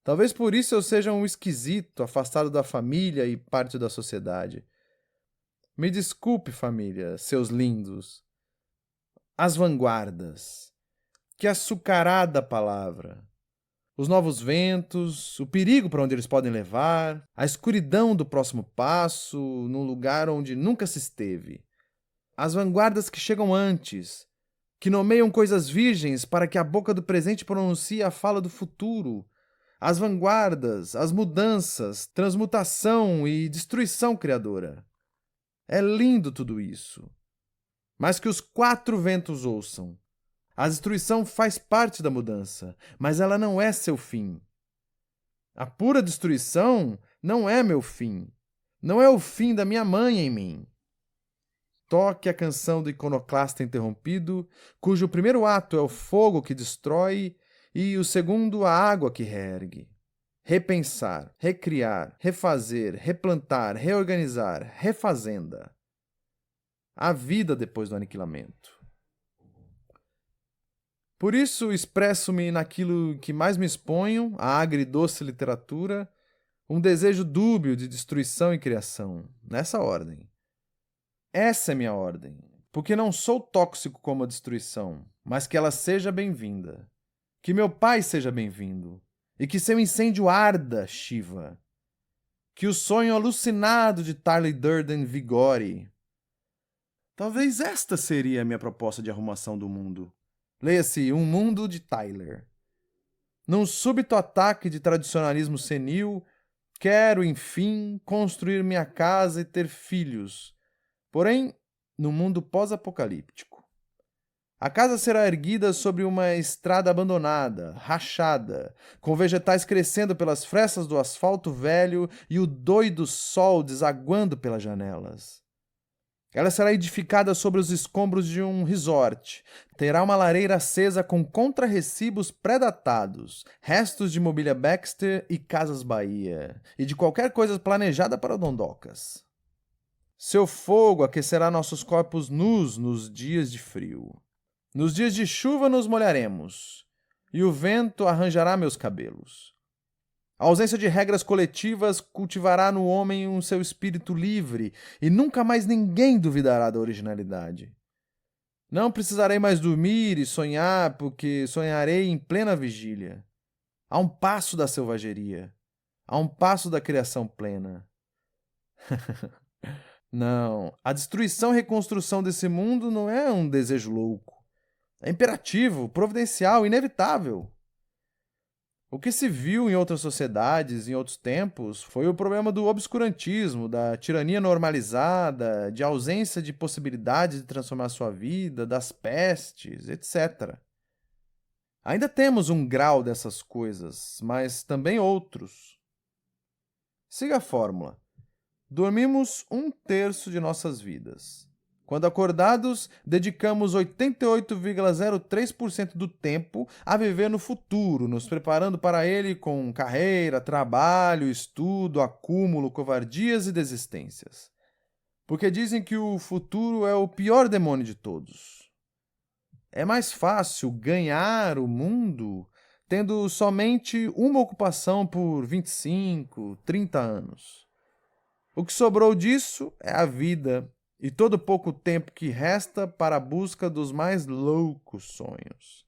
[SPEAKER 1] Talvez por isso eu seja um esquisito, afastado da família e parte da sociedade. Me desculpe, família, seus lindos. As vanguardas. Que açucarada palavra. Os novos ventos, o perigo para onde eles podem levar, a escuridão do próximo passo, num lugar onde nunca se esteve. As vanguardas que chegam antes, que nomeiam coisas virgens para que a boca do presente pronuncie a fala do futuro. As vanguardas, as mudanças, transmutação e destruição criadora. É lindo tudo isso. Mas que os quatro ventos ouçam. A destruição faz parte da mudança, mas ela não é seu fim. A pura destruição não é meu fim. Não é o fim da minha mãe em mim. Toque a canção do iconoclasta interrompido, cujo primeiro ato é o fogo que destrói e o segundo a água que reergue. Repensar, recriar, refazer, replantar, reorganizar, refazenda. A vida depois do aniquilamento. Por isso expresso-me naquilo que mais me exponho, a agridoce literatura, um desejo dúbio de destruição e criação, nessa ordem. Essa é minha ordem, porque não sou tóxico como a destruição, mas que ela seja bem-vinda. Que meu pai seja bem-vindo, e que seu incêndio arda, Shiva. Que o sonho alucinado de Tyler Durden vigore. Talvez esta seria a minha proposta de arrumação do mundo. Leia-se Um Mundo de Tyler. Num súbito ataque de tradicionalismo senil, quero, enfim, construir minha casa e ter filhos, porém, no mundo pós-apocalíptico. A casa será erguida sobre uma estrada abandonada, rachada, com vegetais crescendo pelas frestas do asfalto velho e o doido sol desaguando pelas janelas. Ela será edificada sobre os escombros de um resort. Terá uma lareira acesa com contrarrecibos pré-datados, restos de mobília Baxter e Casas Bahia, e de qualquer coisa planejada para dondocas. Seu fogo aquecerá nossos corpos nus nos dias de frio. Nos dias de chuva nos molharemos, e o vento arranjará meus cabelos. A ausência de regras coletivas cultivará no homem um seu espírito livre, e nunca mais ninguém duvidará da originalidade. Não precisarei mais dormir e sonhar, porque sonharei em plena vigília. A um passo da selvageria, a um passo da criação plena. Não, a destruição e reconstrução desse mundo não é um desejo louco. É imperativo, providencial, inevitável. O que se viu em outras sociedades, em outros tempos, foi o problema do obscurantismo, da tirania normalizada, de ausência de possibilidades de transformar sua vida, das pestes, etc. Ainda temos um grau dessas coisas, mas também outros. Siga a fórmula. Dormimos 1/3 de nossas vidas. Quando acordados, dedicamos 88,03% do tempo a viver no futuro, nos preparando para ele com carreira, trabalho, estudo, acúmulo, covardias e desistências. Porque dizem que o futuro é o pior demônio de todos. É mais fácil ganhar o mundo tendo somente uma ocupação por 25, 30 anos. O que sobrou disso é a vida e todo o pouco tempo que resta para a busca dos mais loucos sonhos.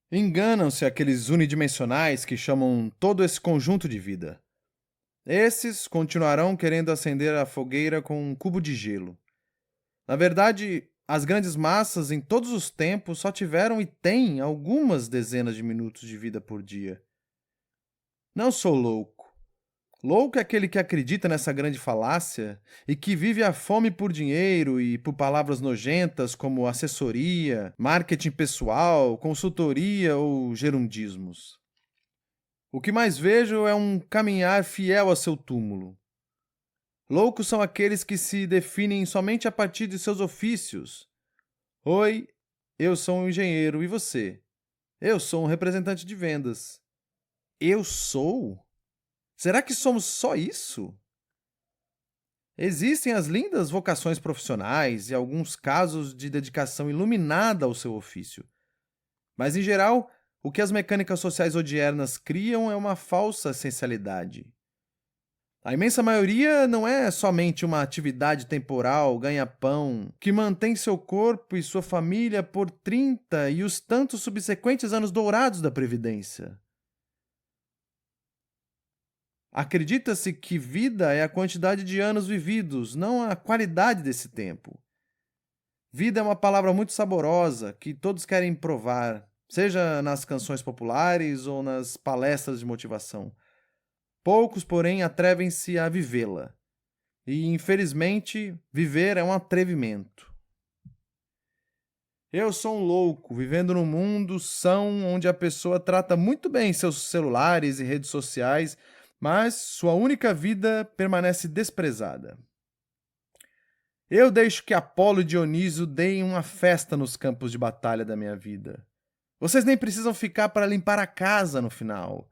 [SPEAKER 1] Enganam-se aqueles unidimensionais que chamam todo esse conjunto de vida. Esses continuarão querendo acender a fogueira com um cubo de gelo. Na verdade, as grandes massas em todos os tempos só tiveram e têm algumas dezenas de minutos de vida por dia. Não sou louco. Louco é aquele que acredita nessa grande falácia e que vive a fome por dinheiro e por palavras nojentas como assessoria, marketing pessoal, consultoria ou gerundismos. O que mais vejo é um caminhar fiel a seu túmulo. Loucos são aqueles que se definem somente a partir de seus ofícios. Oi, eu sou um engenheiro, e você? Eu sou um representante de vendas. Eu sou? Será que somos só isso? Existem as lindas vocações profissionais e alguns casos de dedicação iluminada ao seu ofício. Mas, em geral, o que as mecânicas sociais odiernas criam é uma falsa essencialidade. A imensa maioria não é somente uma atividade temporal, ganha-pão, que mantém seu corpo e sua família por 30 e os tantos subsequentes anos dourados da Previdência. Acredita-se que vida é a quantidade de anos vividos, não a qualidade desse tempo. Vida é uma palavra muito saborosa que todos querem provar, seja nas canções populares ou nas palestras de motivação. Poucos, porém, atrevem-se a vivê-la. E, infelizmente, viver é um atrevimento. Eu sou um louco, vivendo num mundo são onde a pessoa trata muito bem seus celulares e redes sociais, mas sua única vida permanece desprezada. Eu deixo que Apolo e Dionísio deem uma festa nos campos de batalha da minha vida. Vocês nem precisam ficar para limpar a casa no final.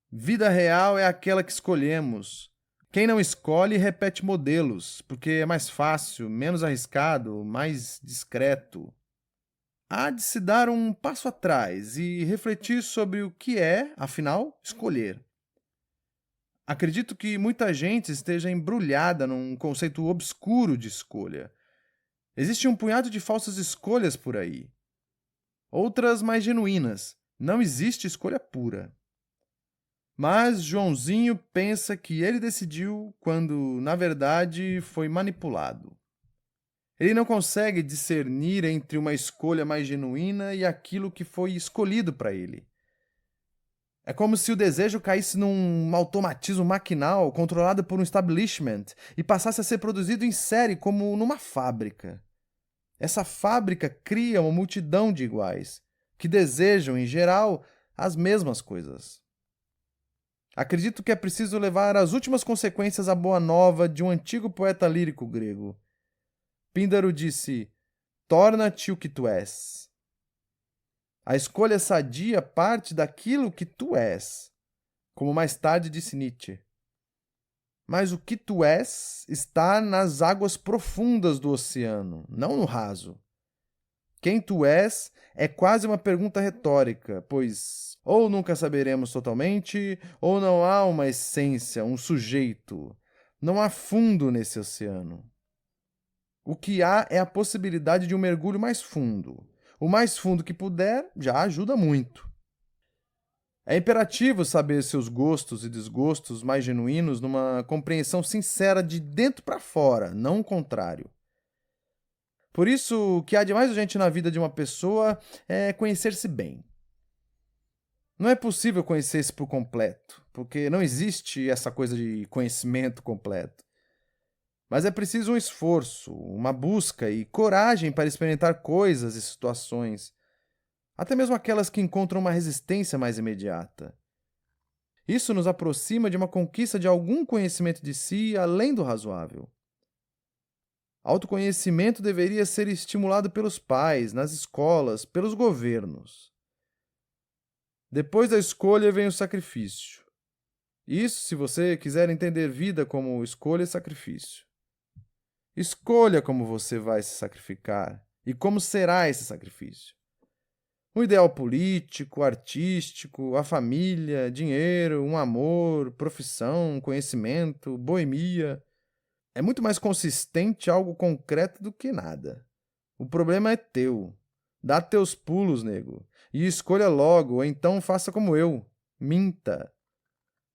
[SPEAKER 1] Vida real é aquela que escolhemos. Quem não escolhe repete modelos, porque é mais fácil, menos arriscado, mais discreto. Há de se dar um passo atrás e refletir sobre o que é, afinal, escolher. Acredito que muita gente esteja embrulhada num conceito obscuro de escolha. Existe um punhado de falsas escolhas por aí. Outras mais genuínas. Não existe escolha pura. Mas Joãozinho pensa que ele decidiu quando, na verdade, foi manipulado. Ele não consegue discernir entre uma escolha mais genuína e aquilo que foi escolhido para ele. É como se o desejo caísse num automatismo maquinal controlado por um establishment e passasse a ser produzido em série como numa fábrica. Essa fábrica cria uma multidão de iguais, que desejam, em geral, as mesmas coisas. Acredito que é preciso levar às últimas consequências a boa nova de um antigo poeta lírico grego. Píndaro disse: "Torna-te o que tu és." A escolha sadia parte daquilo que tu és, como mais tarde disse Nietzsche. Mas o que tu és está nas águas profundas do oceano, não no raso. Quem tu és é quase uma pergunta retórica, pois ou nunca saberemos totalmente, ou não há uma essência, um sujeito. Não há fundo nesse oceano. O que há é a possibilidade de um mergulho mais fundo. O mais fundo que puder já ajuda muito. É imperativo saber seus gostos e desgostos mais genuínos numa compreensão sincera de dentro para fora, não o contrário. Por isso, o que há de mais urgente na vida de uma pessoa é conhecer-se bem. Não é possível conhecer-se por completo, porque não existe essa coisa de conhecimento completo. Mas é preciso um esforço, uma busca e coragem para experimentar coisas e situações, até mesmo aquelas que encontram uma resistência mais imediata. Isso nos aproxima de uma conquista de algum conhecimento de si além do razoável. Autoconhecimento deveria ser estimulado pelos pais, nas escolas, pelos governos. Depois da escolha vem o sacrifício. Isso se você quiser entender vida como escolha e sacrifício. Escolha como você vai se sacrificar e como será esse sacrifício. Um ideal político, artístico, a família, dinheiro, um amor, profissão, conhecimento, boemia. É muito mais consistente algo concreto do que nada. O problema é teu. Dá teus pulos, nego, e escolha logo, ou então faça como eu. Minta.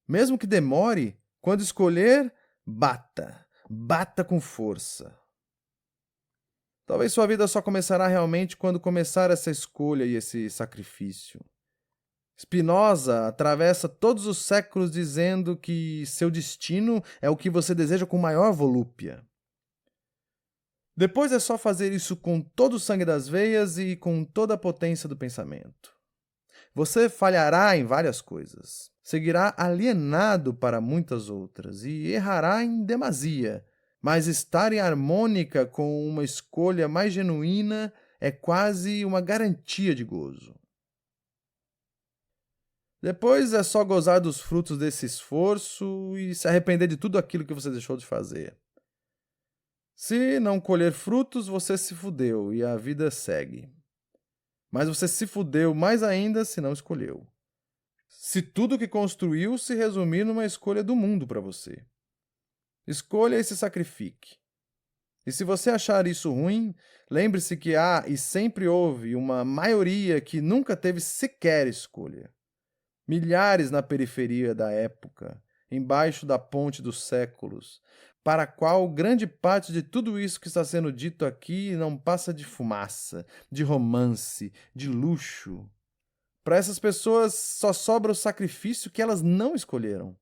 [SPEAKER 1] Mesmo que demore, quando escolher, bata. Bata com força. Talvez sua vida só começará realmente quando começar essa escolha e esse sacrifício. Spinoza atravessa todos os séculos dizendo que seu destino é o que você deseja com maior volúpia. Depois é só fazer isso com todo o sangue das veias e com toda a potência do pensamento. Você falhará em várias coisas, seguirá alienado para muitas outras e errará em demasia, mas estar em harmônica com uma escolha mais genuína é quase uma garantia de gozo. Depois é só gozar dos frutos desse esforço e se arrepender de tudo aquilo que você deixou de fazer. Se não colher frutos, você se fudeu e a vida segue. Mas você se fudeu mais ainda se não escolheu. Se tudo que construiu se resumir numa escolha do mundo para você. Escolha e se sacrifique. E se você achar isso ruim, lembre-se que há e sempre houve uma maioria que nunca teve sequer escolha. Milhares na periferia da época, embaixo da ponte dos séculos, para a qual grande parte de tudo isso que está sendo dito aqui não passa de fumaça, de romance, de luxo. Para essas pessoas só sobra o sacrifício que elas não escolheram.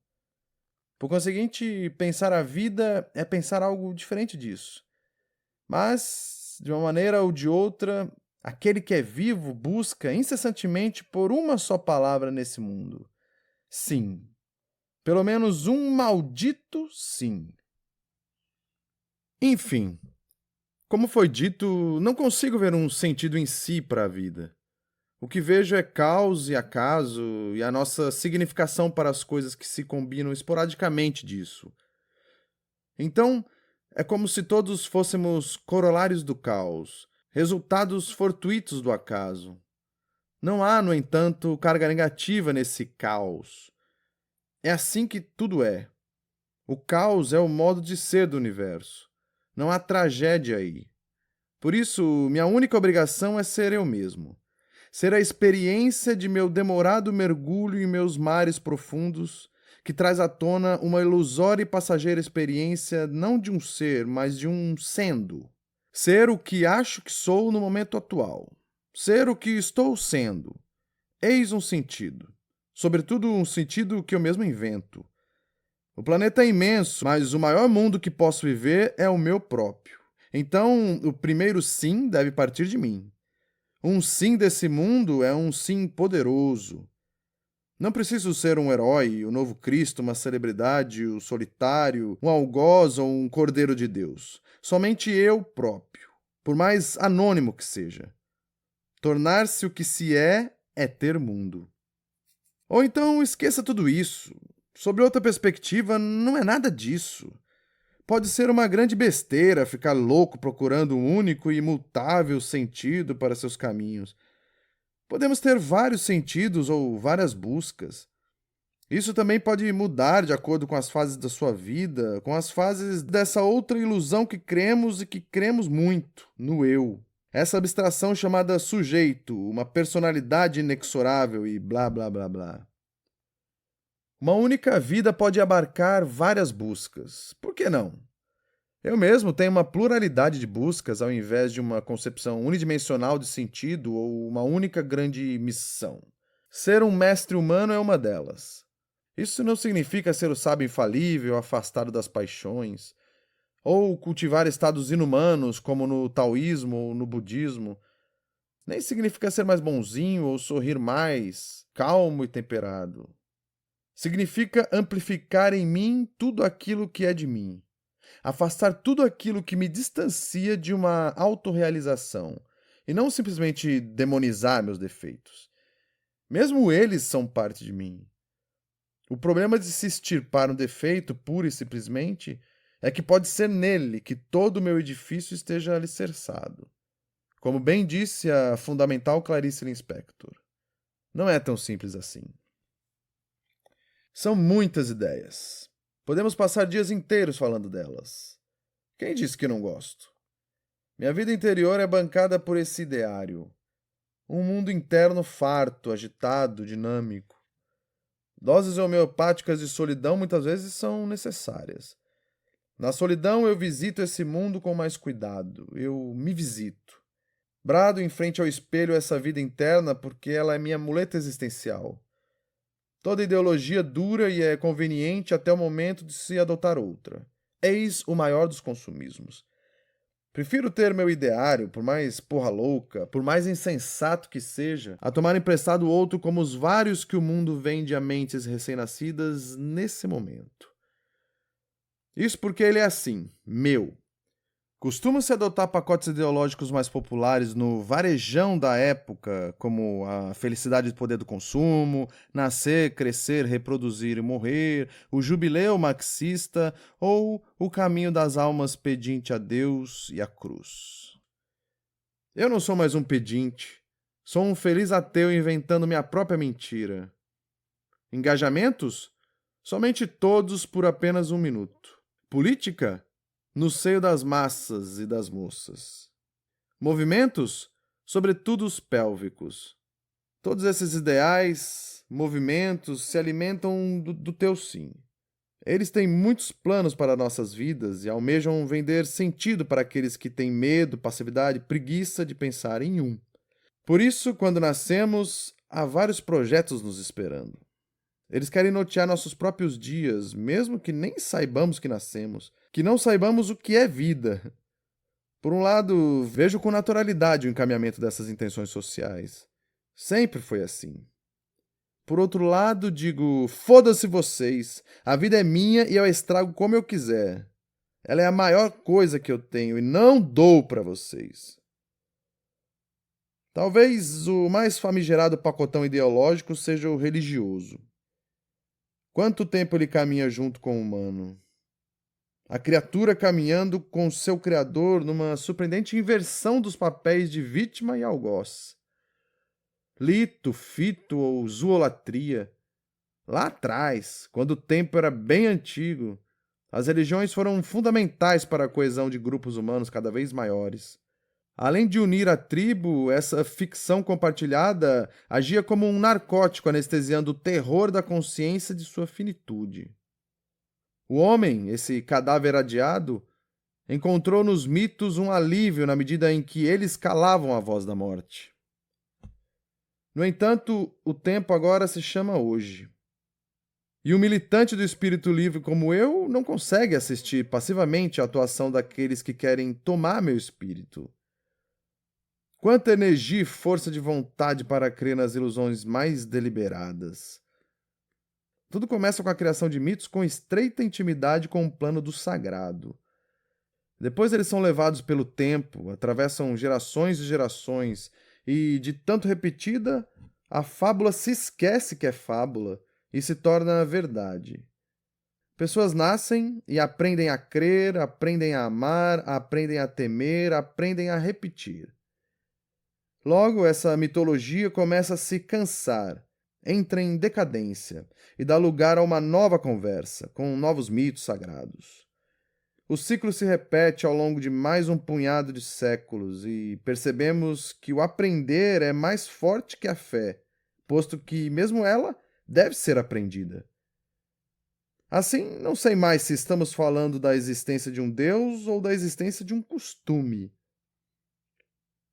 [SPEAKER 1] Por conseguinte, pensar a vida é pensar algo diferente disso. Mas, de uma maneira ou de outra, aquele que é vivo busca incessantemente por uma só palavra nesse mundo. Sim. Pelo menos um maldito sim. Enfim, como foi dito, não consigo ver um sentido em si para a vida. O que vejo é caos e acaso e a nossa significação para as coisas que se combinam esporadicamente disso. Então, é como se todos fôssemos corolários do caos, resultados fortuitos do acaso. Não há, no entanto, carga negativa nesse caos. É assim que tudo é. O caos é o modo de ser do universo. Não há tragédia aí. Por isso, minha única obrigação é ser eu mesmo. Ser a experiência de meu demorado mergulho em meus mares profundos, que traz à tona uma ilusória e passageira experiência não de um ser, mas de um sendo. Ser o que acho que sou no momento atual. Ser o que estou sendo. Eis um sentido. Sobretudo um sentido que eu mesmo invento. O planeta é imenso, mas o maior mundo que posso viver é o meu próprio. Então, o primeiro sim deve partir de mim. Um sim desse mundo é um sim poderoso. Não preciso ser um herói, o novo Cristo, uma celebridade, o solitário, um algoz ou um cordeiro de Deus. Somente eu próprio, por mais anônimo que seja. Tornar-se o que se é ter mundo. Ou então esqueça tudo isso. Sob outra perspectiva, não é nada disso. Pode ser uma grande besteira ficar louco procurando um único e imutável sentido para seus caminhos. Podemos ter vários sentidos ou várias buscas. Isso também pode mudar de acordo com as fases da sua vida, com as fases dessa outra ilusão que cremos e que cremos muito, no eu. Essa abstração chamada sujeito, uma personalidade inexorável e blá blá blá blá. Uma única vida pode abarcar várias buscas. Por que não? Eu mesmo tenho uma pluralidade de buscas ao invés de uma concepção unidimensional de sentido ou uma única grande missão. Ser um mestre humano é uma delas. Isso não significa ser o sábio infalível, afastado das paixões, ou cultivar estados inumanos, como no taoísmo ou no budismo. Nem significa ser mais bonzinho ou sorrir mais, calmo e temperado. Significa amplificar em mim tudo aquilo que é de mim. Afastar tudo aquilo que me distancia de uma autorrealização, e não simplesmente demonizar meus defeitos. Mesmo eles são parte de mim. O problema de se extirpar um defeito pura e simplesmente é que pode ser nele que todo o meu edifício esteja alicerçado. Como bem disse a fundamental Clarice Lispector. Não é tão simples assim. São muitas ideias. Podemos passar dias inteiros falando delas. Quem disse que não gosto? Minha vida interior é bancada por esse ideário. Um mundo interno farto, agitado, dinâmico. Doses homeopáticas de solidão muitas vezes são necessárias. Na solidão eu visito esse mundo com mais cuidado. Eu me visito. Brado em frente ao espelho essa vida interna porque ela é minha muleta existencial. Toda ideologia dura e é conveniente até o momento de se adotar outra. Eis o maior dos consumismos. Prefiro ter meu ideário, por mais porra louca, por mais insensato que seja, a tomar emprestado outro como os vários que o mundo vende a mentes recém-nascidas nesse momento. Isso porque ele é assim, meu. Costuma-se adotar pacotes ideológicos mais populares no varejão da época, como a felicidade do poder do consumo, nascer, crescer, reproduzir e morrer, o jubileu marxista ou o caminho das almas pedinte a Deus e a cruz. Eu não sou mais um pedinte, sou um feliz ateu inventando minha própria mentira. Engajamentos? Somente todos por apenas 1 minuto. Política? No seio das massas e das moças. Movimentos? Sobretudo os pélvicos. Todos esses ideais, movimentos, se alimentam do teu sim. Eles têm muitos planos para nossas vidas e almejam vender sentido para aqueles que têm medo, passividade, preguiça de pensar em um. Por isso, quando nascemos, há vários projetos nos esperando. Eles querem notear nossos próprios dias, mesmo que nem saibamos que nascemos, que não saibamos o que é vida. Por um lado, vejo com naturalidade o encaminhamento dessas intenções sociais. Sempre foi assim. Por outro lado, digo, foda-se vocês, a vida é minha e eu a estrago como eu quiser. Ela é a maior coisa que eu tenho e não dou para vocês. Talvez o mais famigerado pacotão ideológico seja o religioso. Quanto tempo ele caminha junto com o humano? A criatura caminhando com seu criador numa surpreendente inversão dos papéis de vítima e algoz. Lito, fito ou zoolatria. Lá atrás, quando o tempo era bem antigo, as religiões foram fundamentais para a coesão de grupos humanos cada vez maiores. Além de unir a tribo, essa ficção compartilhada agia como um narcótico anestesiando o terror da consciência de sua finitude. O homem, esse cadáver adiado, encontrou nos mitos um alívio na medida em que eles calavam a voz da morte. No entanto, o tempo agora se chama hoje. E o militante do espírito livre como eu não consegue assistir passivamente à atuação daqueles que querem tomar meu espírito. Quanta energia e força de vontade para crer nas ilusões mais deliberadas. Tudo começa com a criação de mitos com estreita intimidade com o plano do sagrado. Depois eles são levados pelo tempo, atravessam gerações e gerações, e, de tanto repetida, a fábula se esquece que é fábula e se torna verdade. Pessoas nascem e aprendem a crer, aprendem a amar, aprendem a temer, aprendem a repetir. Logo, essa mitologia começa a se cansar, entra em decadência e dá lugar a uma nova conversa, com novos mitos sagrados. O ciclo se repete ao longo de mais um punhado de séculos e percebemos que o aprender é mais forte que a fé, posto que, mesmo ela, deve ser aprendida. Assim, não sei mais se estamos falando da existência de um Deus ou da existência de um costume.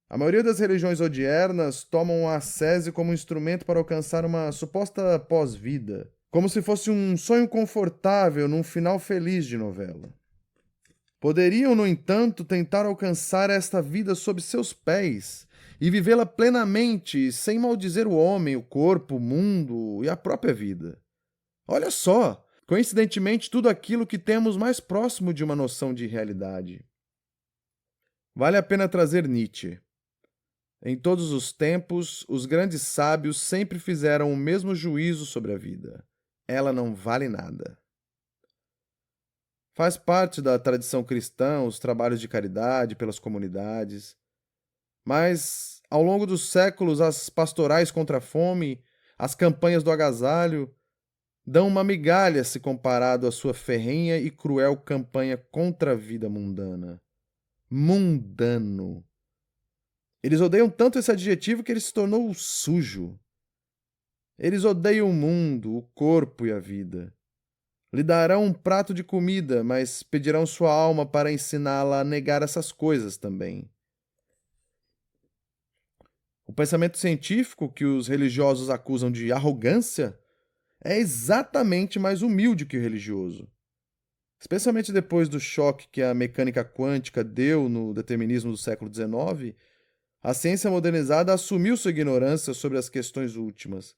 [SPEAKER 1] A maioria das religiões odiernas tomam a ascese como instrumento para alcançar uma suposta pós-vida, como se fosse um sonho confortável num final feliz de novela. Poderiam, no entanto, tentar alcançar esta vida sob seus pés e vivê-la plenamente, sem maldizer o homem, o corpo, o mundo e a própria vida. Olha só, coincidentemente, tudo aquilo que temos mais próximo de uma noção de realidade. Vale a pena trazer Nietzsche. Em todos os tempos, os grandes sábios sempre fizeram o mesmo juízo sobre a vida. Ela não vale nada. Faz parte da tradição cristã os trabalhos de caridade pelas comunidades. Mas, ao longo dos séculos, as pastorais contra a fome, as campanhas do agasalho, dão uma migalha se comparado à sua ferrenha e cruel campanha contra a vida mundana. Mundano. Eles odeiam tanto esse adjetivo que ele se tornou sujo. Eles odeiam o mundo, o corpo e a vida. Lhe darão um prato de comida, mas pedirão sua alma para ensiná-la a negar essas coisas também. O pensamento científico, que os religiosos acusam de arrogância, é exatamente mais humilde que o religioso. Especialmente depois do choque que a mecânica quântica deu no determinismo do século XIX, a ciência modernizada assumiu sua ignorância sobre as questões últimas.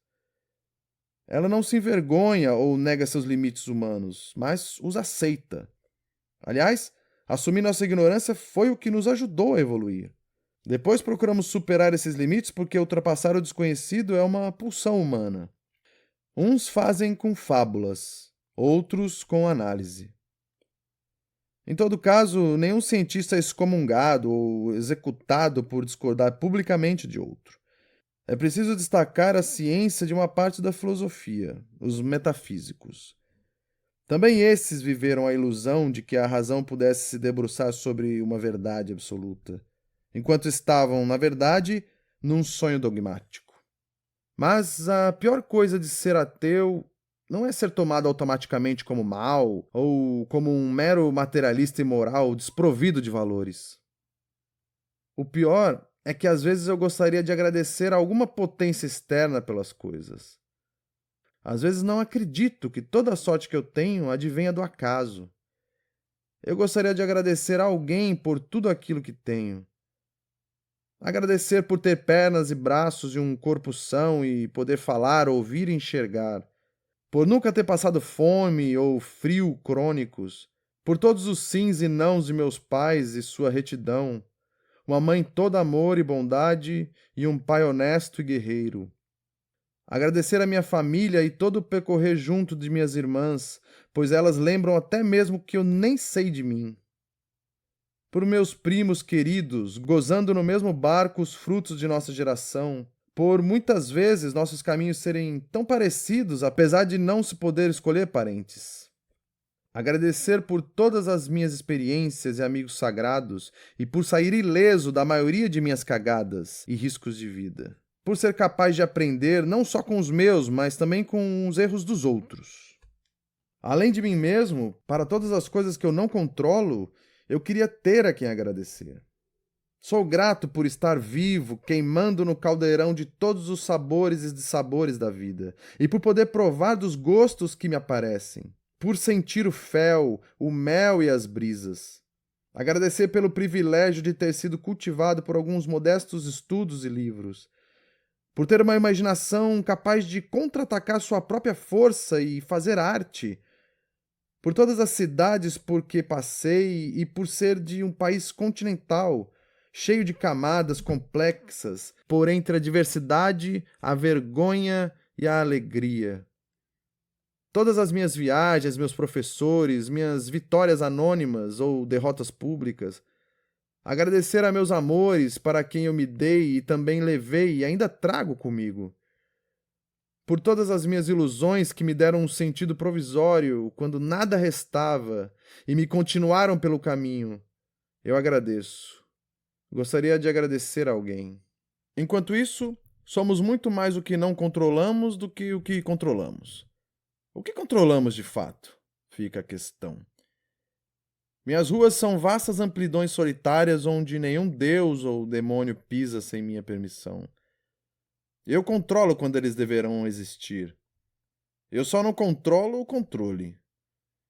[SPEAKER 1] Ela não se envergonha ou nega seus limites humanos, mas os aceita. Aliás, assumir nossa ignorância foi o que nos ajudou a evoluir. Depois procuramos superar esses limites porque ultrapassar o desconhecido é uma pulsão humana. Uns fazem com fábulas, outros com análise. Em todo caso, nenhum cientista é excomungado ou executado por discordar publicamente de outro. É preciso destacar a ciência de uma parte da filosofia, os metafísicos. Também esses viveram a ilusão de que a razão pudesse se debruçar sobre uma verdade absoluta, enquanto estavam, na verdade, num sonho dogmático. Mas a pior coisa de ser ateu não é ser tomado automaticamente como mal ou como um mero materialista imoral desprovido de valores. O pior é que às vezes eu gostaria de agradecer a alguma potência externa pelas coisas. Às vezes não acredito que toda a sorte que eu tenho advenha do acaso. Eu gostaria de agradecer a alguém por tudo aquilo que tenho. Agradecer por ter pernas e braços e um corpo são e poder falar, ouvir e enxergar. Por nunca ter passado fome ou frio crônicos, por todos os sims e nãos de meus pais e sua retidão, uma mãe toda amor e bondade e um pai honesto e guerreiro. Agradecer a minha família e todo o percorrer junto de minhas irmãs, pois elas lembram até mesmo que eu nem sei de mim. Por meus primos queridos, gozando no mesmo barco os frutos de nossa geração, por muitas vezes nossos caminhos serem tão parecidos, apesar de não se poder escolher parentes. Agradecer por todas as minhas experiências e amigos sagrados e por sair ileso da maioria de minhas cagadas e riscos de vida. Por ser capaz de aprender não só com os meus, mas também com os erros dos outros. Além de mim mesmo, para todas as coisas que eu não controlo, eu queria ter a quem agradecer. Sou grato por estar vivo, queimando no caldeirão de todos os sabores e dissabores da vida, e por poder provar dos gostos que me aparecem, por sentir o fel, o mel e as brisas. Agradecer pelo privilégio de ter sido cultivado por alguns modestos estudos e livros, por ter uma imaginação capaz de contra-atacar sua própria força e fazer arte, por todas as cidades por que passei e por ser de um país continental, cheio de camadas complexas, por entre a diversidade, a vergonha e a alegria. Todas as minhas viagens, meus professores, minhas vitórias anônimas ou derrotas públicas. Agradecer a meus amores para quem eu me dei e também levei e ainda trago comigo. Por todas as minhas ilusões que me deram um sentido provisório quando nada restava e me continuaram pelo caminho, eu agradeço. Gostaria de agradecer a alguém. Enquanto isso, somos muito mais o que não controlamos do que o que controlamos. O que controlamos de fato? Fica a questão. Minhas ruas são vastas amplidões solitárias onde nenhum deus ou demônio pisa sem minha permissão. Eu controlo quando eles deverão existir. Eu só não controlo o controle.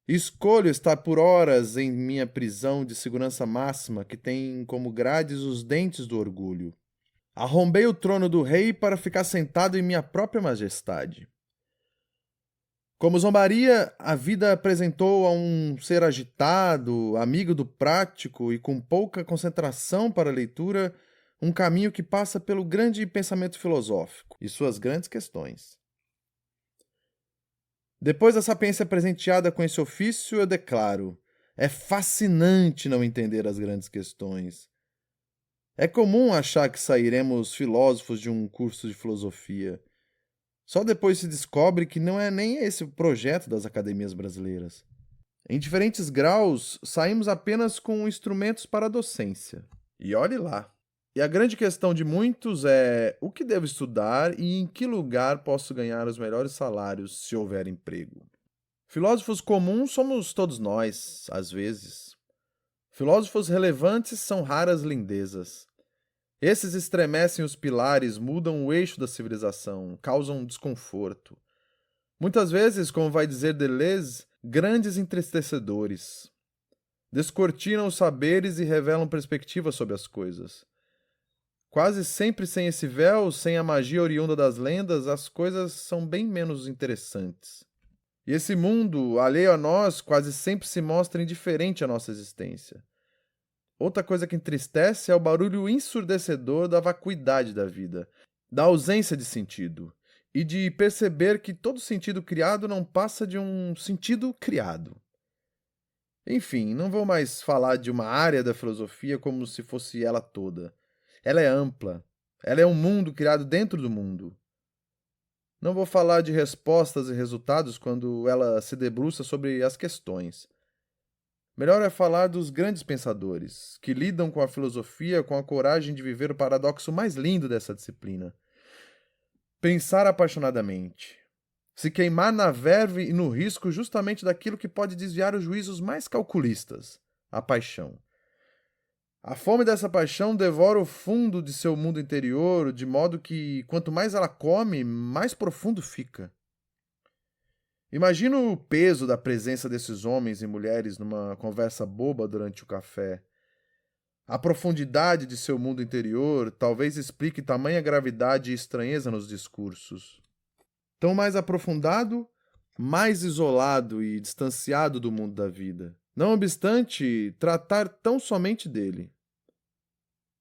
[SPEAKER 1] Escolho estar por horas em minha prisão de segurança máxima que tem como grades os dentes do orgulho. Arrombei o trono do rei para ficar sentado em minha própria majestade. Como zombaria, a vida apresentou a um ser agitado, amigo do prático e com pouca concentração para a leitura, um caminho que passa pelo grande pensamento filosófico e suas grandes questões. Depois da sapiência presenteada com esse ofício, eu declaro: é fascinante não entender as grandes questões. É comum achar que sairemos filósofos de um curso de filosofia. Só depois se descobre que não é nem esse o projeto das academias brasileiras. Em diferentes graus, saímos apenas com instrumentos para a docência. E olhe lá. E a grande questão de muitos é: o que devo estudar e em que lugar posso ganhar os melhores salários se houver emprego? Filósofos comuns somos todos nós, às vezes. Filósofos relevantes são raras lindezas. Esses estremecem os pilares, mudam o eixo da civilização, causam desconforto. Muitas vezes, como vai dizer Deleuze, grandes entristecedores. Descortinam os saberes e revelam perspectivas sobre as coisas. Quase sempre sem esse véu, sem a magia oriunda das lendas, as coisas são bem menos interessantes. E esse mundo, alheio a nós, quase sempre se mostra indiferente à nossa existência. Outra coisa que entristece é o barulho ensurdecedor da vacuidade da vida, da ausência de sentido, e de perceber que todo sentido criado não passa de um sentido criado. Enfim, não vou mais falar de uma área da filosofia como se fosse ela toda. Ela é ampla. Ela é um mundo criado dentro do mundo. Não vou falar de respostas e resultados quando ela se debruça sobre as questões. Melhor é falar dos grandes pensadores, que lidam com a filosofia com a coragem de viver o paradoxo mais lindo dessa disciplina. Pensar apaixonadamente. Se queimar na verve e no risco justamente daquilo que pode desviar os juízos mais calculistas, a paixão. A fome dessa paixão devora o fundo de seu mundo interior, de modo que, quanto mais ela come, mais profundo fica. Imagino o peso da presença desses homens e mulheres numa conversa boba durante o café. A profundidade de seu mundo interior talvez explique tamanha gravidade e estranheza nos discursos. Tão mais aprofundado, mais isolado e distanciado do mundo da vida. Não obstante, tratar tão somente dele.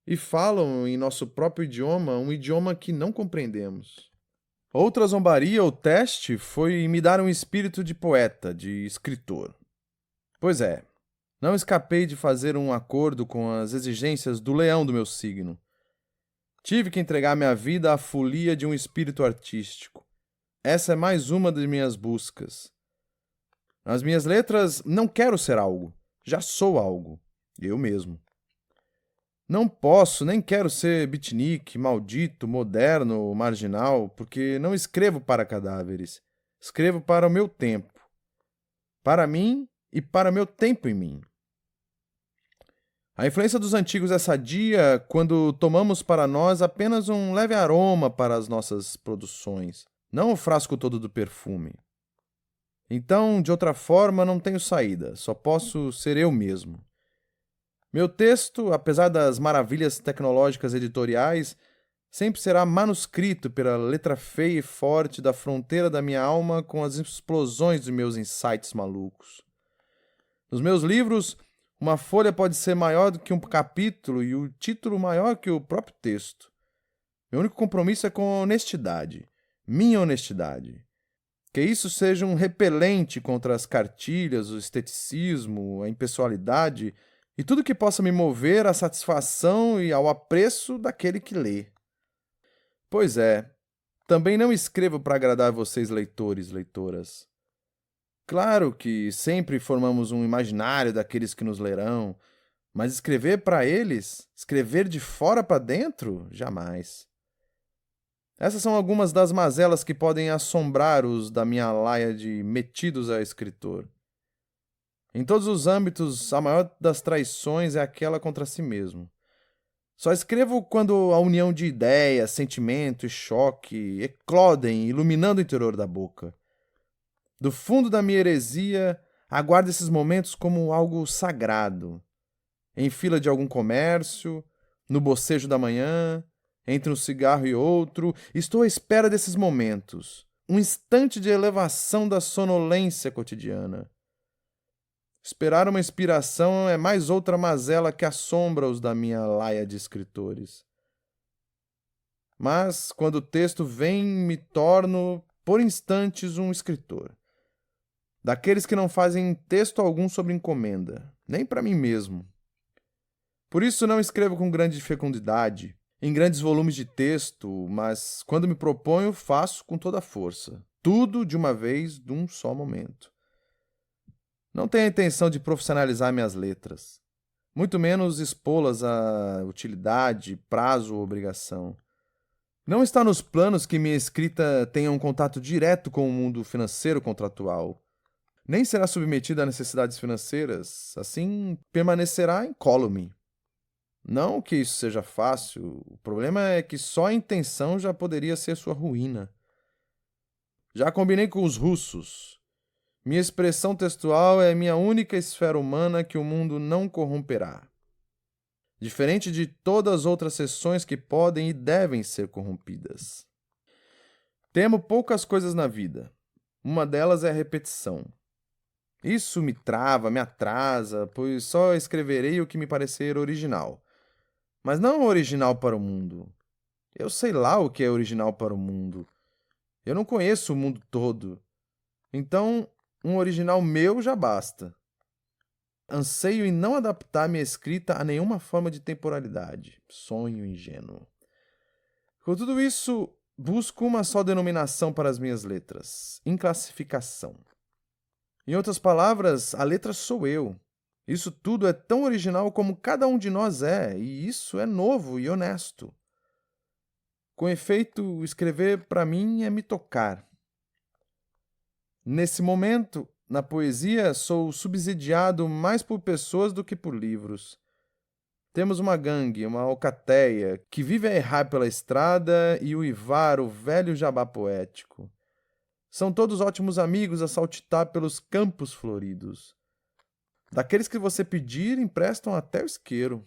[SPEAKER 1] E falam em nosso próprio idioma, um idioma que não compreendemos. Outra zombaria ou teste foi me dar um espírito de poeta, de escritor. Pois é, não escapei de fazer um acordo com as exigências do leão do meu signo. Tive que entregar minha vida à folia de um espírito artístico. Essa é mais uma das minhas buscas. Nas minhas letras, não quero ser algo, já sou algo, eu mesmo. Não posso, nem quero ser beatnik, maldito, moderno ou marginal, porque não escrevo para cadáveres. Escrevo para o meu tempo. Para mim e para meu tempo em mim. A influência dos antigos é sadia quando tomamos para nós apenas um leve aroma para as nossas produções, não o frasco todo do perfume. Então, de outra forma, não tenho saída, só posso ser eu mesmo. Meu texto, apesar das maravilhas tecnológicas editoriais, sempre será manuscrito pela letra feia e forte da fronteira da minha alma com as explosões dos meus insights malucos. Nos meus livros, uma folha pode ser maior do que um capítulo e o título maior que o próprio texto. Meu único compromisso é com a honestidade, minha honestidade. Que isso seja um repelente contra as cartilhas, o esteticismo, a impessoalidade e tudo que possa me mover à satisfação e ao apreço daquele que lê. Pois é, também não escrevo para agradar vocês, leitores, leitoras. Claro que sempre formamos um imaginário daqueles que nos lerão, mas escrever para eles, escrever de fora para dentro, jamais. Essas são algumas das mazelas que podem assombrar os da minha laia de metidos a escritor. Em todos os âmbitos, a maior das traições é aquela contra si mesmo. Só escrevo quando a união de ideias, sentimento e choque eclodem, iluminando o interior da boca. Do fundo da minha heresia, aguardo esses momentos como algo sagrado. Em fila de algum comércio, no bocejo da manhã, entre um cigarro e outro, estou à espera desses momentos, um instante de elevação da sonolência cotidiana. Esperar uma inspiração é mais outra mazela que assombra os da minha laia de escritores. Mas, quando o texto vem, me torno, por instantes, um escritor. Daqueles que não fazem texto algum sobre encomenda, nem para mim mesmo. Por isso não escrevo com grande fecundidade, em grandes volumes de texto, mas quando me proponho, faço com toda a força. Tudo de uma vez, de um só momento. Não tenho a intenção de profissionalizar minhas letras, muito menos expô-las a utilidade, prazo ou obrigação. Não está nos planos que minha escrita tenha um contato direto com o mundo financeiro contratual. Nem será submetida a necessidades financeiras, assim permanecerá incólume. Não que isso seja fácil, o problema é que só a intenção já poderia ser sua ruína. Já combinei com os russos. Minha expressão textual é minha única esfera humana que o mundo não corromperá. Diferente de todas as outras seções que podem e devem ser corrompidas. Temo poucas coisas na vida. Uma delas é a repetição. Isso me trava, me atrasa, pois só escreverei o que me parecer original. Mas não original para o mundo. Eu sei lá o que é original para o mundo. Eu não conheço o mundo todo. Então, um original meu já basta. Anseio em não adaptar minha escrita a nenhuma forma de temporalidade. Sonho ingênuo. Com tudo isso, busco uma só denominação para as minhas letras: inclassificação. Em outras palavras, a letra sou eu. Isso tudo é tão original como cada um de nós é, e isso é novo e honesto. Com efeito, escrever para mim é me tocar. Nesse momento, na poesia, sou subsidiado mais por pessoas do que por livros. Temos uma gangue, uma alcateia, que vive a errar pela estrada e uivar o velho jabá poético. São todos ótimos amigos a saltitar pelos campos floridos. Daqueles que você pedir, emprestam até o isqueiro.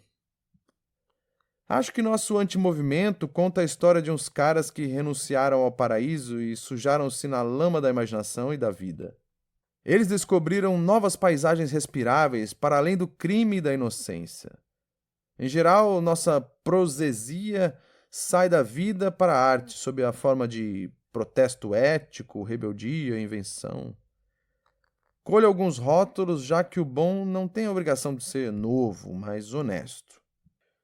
[SPEAKER 1] Acho que nosso antimovimento conta a história de uns caras que renunciaram ao paraíso e sujaram-se na lama da imaginação e da vida. Eles descobriram novas paisagens respiráveis para além do crime e da inocência. Em geral, nossa prosesia sai da vida para a arte sob a forma de protesto ético, rebeldia, invenção. Colho alguns rótulos, já que o bom não tem a obrigação de ser novo, mas honesto.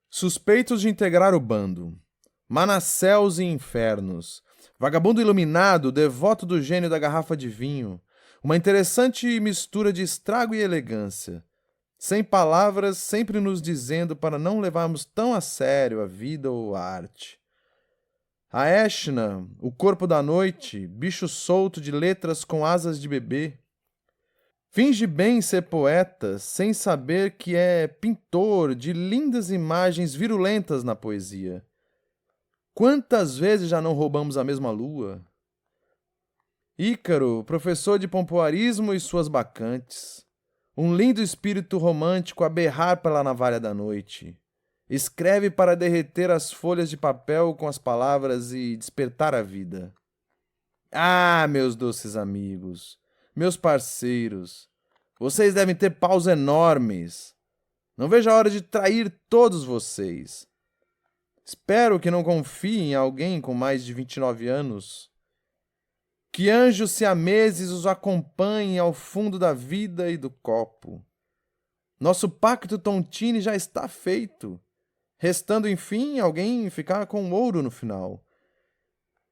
[SPEAKER 1] Suspeitos de integrar o bando. Manacéus e infernos. Vagabundo iluminado, devoto do gênio da garrafa de vinho. Uma interessante mistura de estrago e elegância. Sem palavras, sempre nos dizendo para não levarmos tão a sério a vida ou a arte. A Eshna, o corpo da noite, bicho solto de letras com asas de bebê. Finge bem ser poeta, sem saber que é pintor de lindas imagens virulentas na poesia. Quantas vezes já não roubamos a mesma lua? Ícaro, professor de pompoarismo e suas bacantes. Um lindo espírito romântico a berrar pela navalha da noite. Escreve para derreter as folhas de papel com as palavras e despertar a vida. Ah, meus doces amigos, meus parceiros, vocês devem ter paus enormes. Não vejo a hora de trair todos vocês. Espero que não confie em alguém com mais de 29 anos. Que anjos siameses os acompanhem ao fundo da vida e do copo. Nosso pacto Tontine já está feito, restando, enfim, alguém ficar com ouro no final.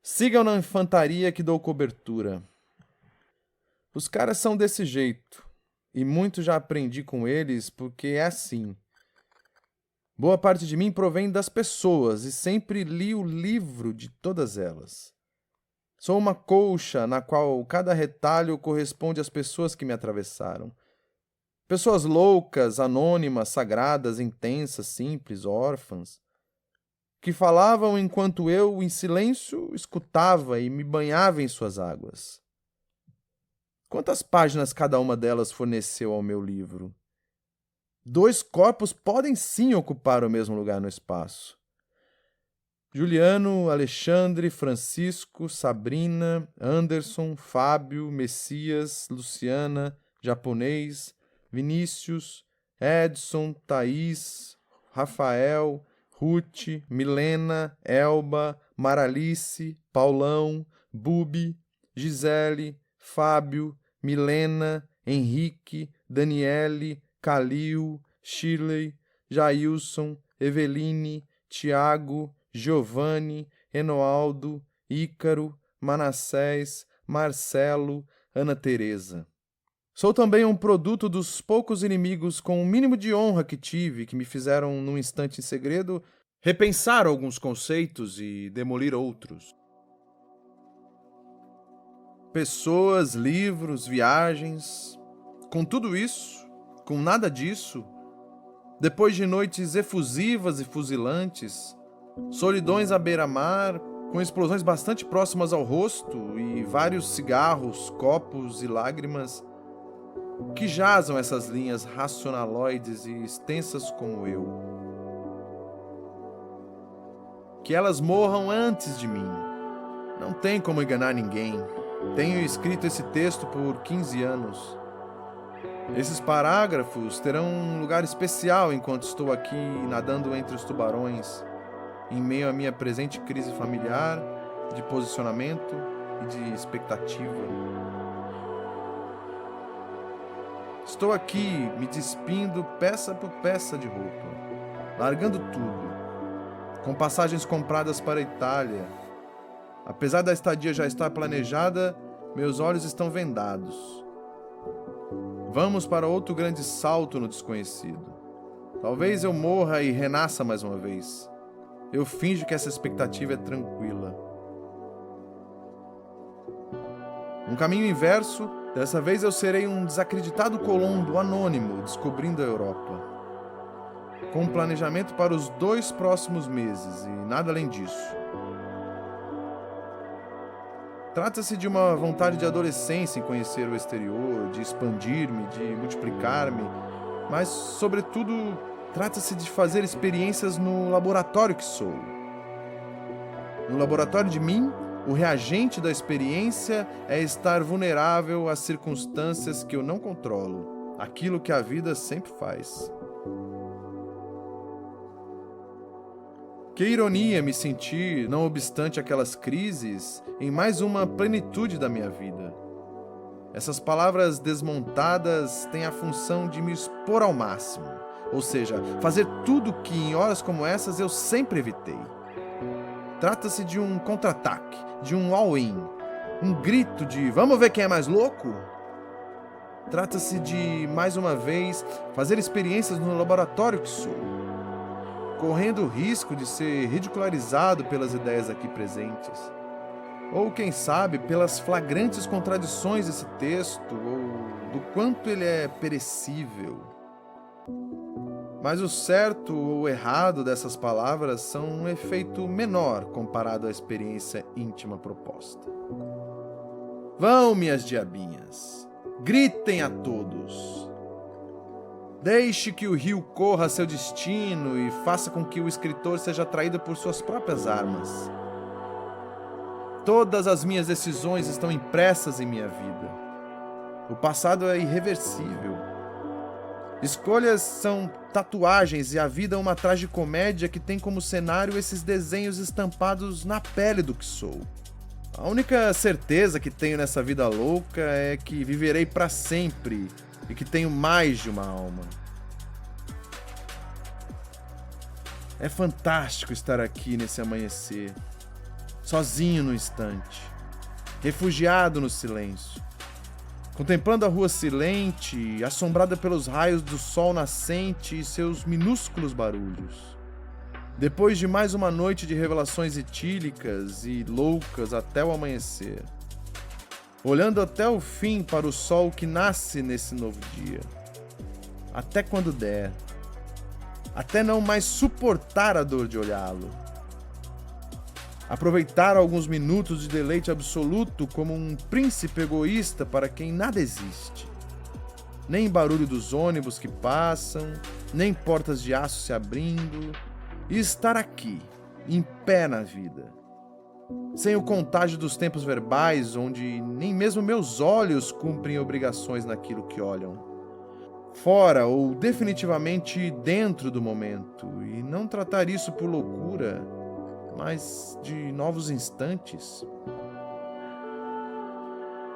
[SPEAKER 1] Sigam na infantaria que dou cobertura. Os caras são desse jeito, e muito já aprendi com eles porque é assim. Boa parte de mim provém das pessoas e sempre li o livro de todas elas. Sou uma colcha na qual cada retalho corresponde às pessoas que me atravessaram. Pessoas loucas, anônimas, sagradas, intensas, simples, órfãs, que falavam enquanto eu, em silêncio, escutava e me banhava em suas águas. Quantas páginas cada uma delas forneceu ao meu livro? 2 corpos podem sim ocupar o mesmo lugar no espaço. Juliano, Alexandre, Francisco, Sabrina, Anderson, Fábio, Messias, Luciana, Japonês, Vinícius, Edson, Thaís, Rafael, Ruth, Milena, Elba, Maralice, Paulão, Bubi, Gisele, Fábio, Milena, Henrique, Daniele, Calil, Shirley, Jailson, Eveline, Tiago, Giovanni, Enoaldo, Ícaro, Manassés, Marcelo, Ana Teresa. Sou também um produto dos poucos inimigos com o mínimo de honra que tive, que me fizeram, num instante em segredo, repensar alguns conceitos e demolir outros. Pessoas, livros, viagens. Com tudo isso, com nada disso, depois de noites efusivas e fuzilantes, solidões à beira-mar, com explosões bastante próximas ao rosto e vários cigarros, copos e lágrimas, que jazam essas linhas racionaloides e extensas como eu. Que elas morram antes de mim. Não tem como enganar ninguém. Tenho escrito esse texto por 15 anos. Esses parágrafos terão um lugar especial enquanto estou aqui nadando entre os tubarões, em meio à minha presente crise familiar, de posicionamento e de expectativa. Estou aqui me despindo peça por peça de roupa, largando tudo, com passagens compradas para a Itália. Apesar da estadia já estar planejada, meus olhos estão vendados. Vamos para outro grande salto no desconhecido. Talvez eu morra e renasça mais uma vez. Eu finjo que essa expectativa é tranquila. Um caminho inverso, dessa vez eu serei um desacreditado Colombo anônimo descobrindo a Europa. Com um planejamento para os 2 próximos meses e nada além disso. Trata-se de uma vontade de adolescência em conhecer o exterior, de expandir-me, de multiplicar-me, mas, sobretudo, trata-se de fazer experiências no laboratório que sou. No laboratório de mim, o reagente da experiência é estar vulnerável às circunstâncias que eu não controlo, aquilo que a vida sempre faz. Que ironia me sentir, não obstante aquelas crises, em mais uma plenitude da minha vida. Essas palavras desmontadas têm a função de me expor ao máximo, ou seja, fazer tudo que em horas como essas eu sempre evitei. Trata-se de um contra-ataque, de um all-in, um grito de vamos ver quem é mais louco? Trata-se de, mais uma vez, fazer experiências no laboratório que sou, correndo o risco de ser ridicularizado pelas ideias aqui presentes. Ou, quem sabe, pelas flagrantes contradições desse texto, ou do quanto ele é perecível. Mas o certo ou errado dessas palavras são um efeito menor comparado à experiência íntima proposta. Vão, minhas diabinhas, gritem a todos. Deixe que o rio corra a seu destino e faça com que o escritor seja atraído por suas próprias armas. Todas as minhas decisões estão impressas em minha vida. O passado é irreversível. Escolhas são tatuagens e a vida é uma tragicomédia que tem como cenário esses desenhos estampados na pele do que sou. A única certeza que tenho nessa vida louca é que viverei para sempre e que tenho mais de uma alma. É fantástico estar aqui nesse amanhecer, sozinho no instante, refugiado no silêncio, contemplando a rua silente, assombrada pelos raios do sol nascente e seus minúsculos barulhos. Depois de mais uma noite de revelações etílicas e loucas até o amanhecer, olhando até o fim para o sol que nasce nesse novo dia, até quando der, até não mais suportar a dor de olhá-lo. Aproveitar alguns minutos de deleite absoluto como um príncipe egoísta para quem nada existe. Nem barulho dos ônibus que passam, nem portas de aço se abrindo, e estar aqui, em pé na vida. Sem o contágio dos tempos verbais, onde nem mesmo meus olhos cumprem obrigações naquilo que olham. Fora ou definitivamente dentro do momento, e não tratar isso por loucura, mas de novos instantes.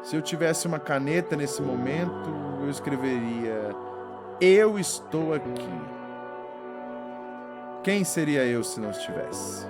[SPEAKER 1] Se eu tivesse uma caneta nesse momento, eu escreveria: eu estou aqui. Quem seria eu se não estivesse?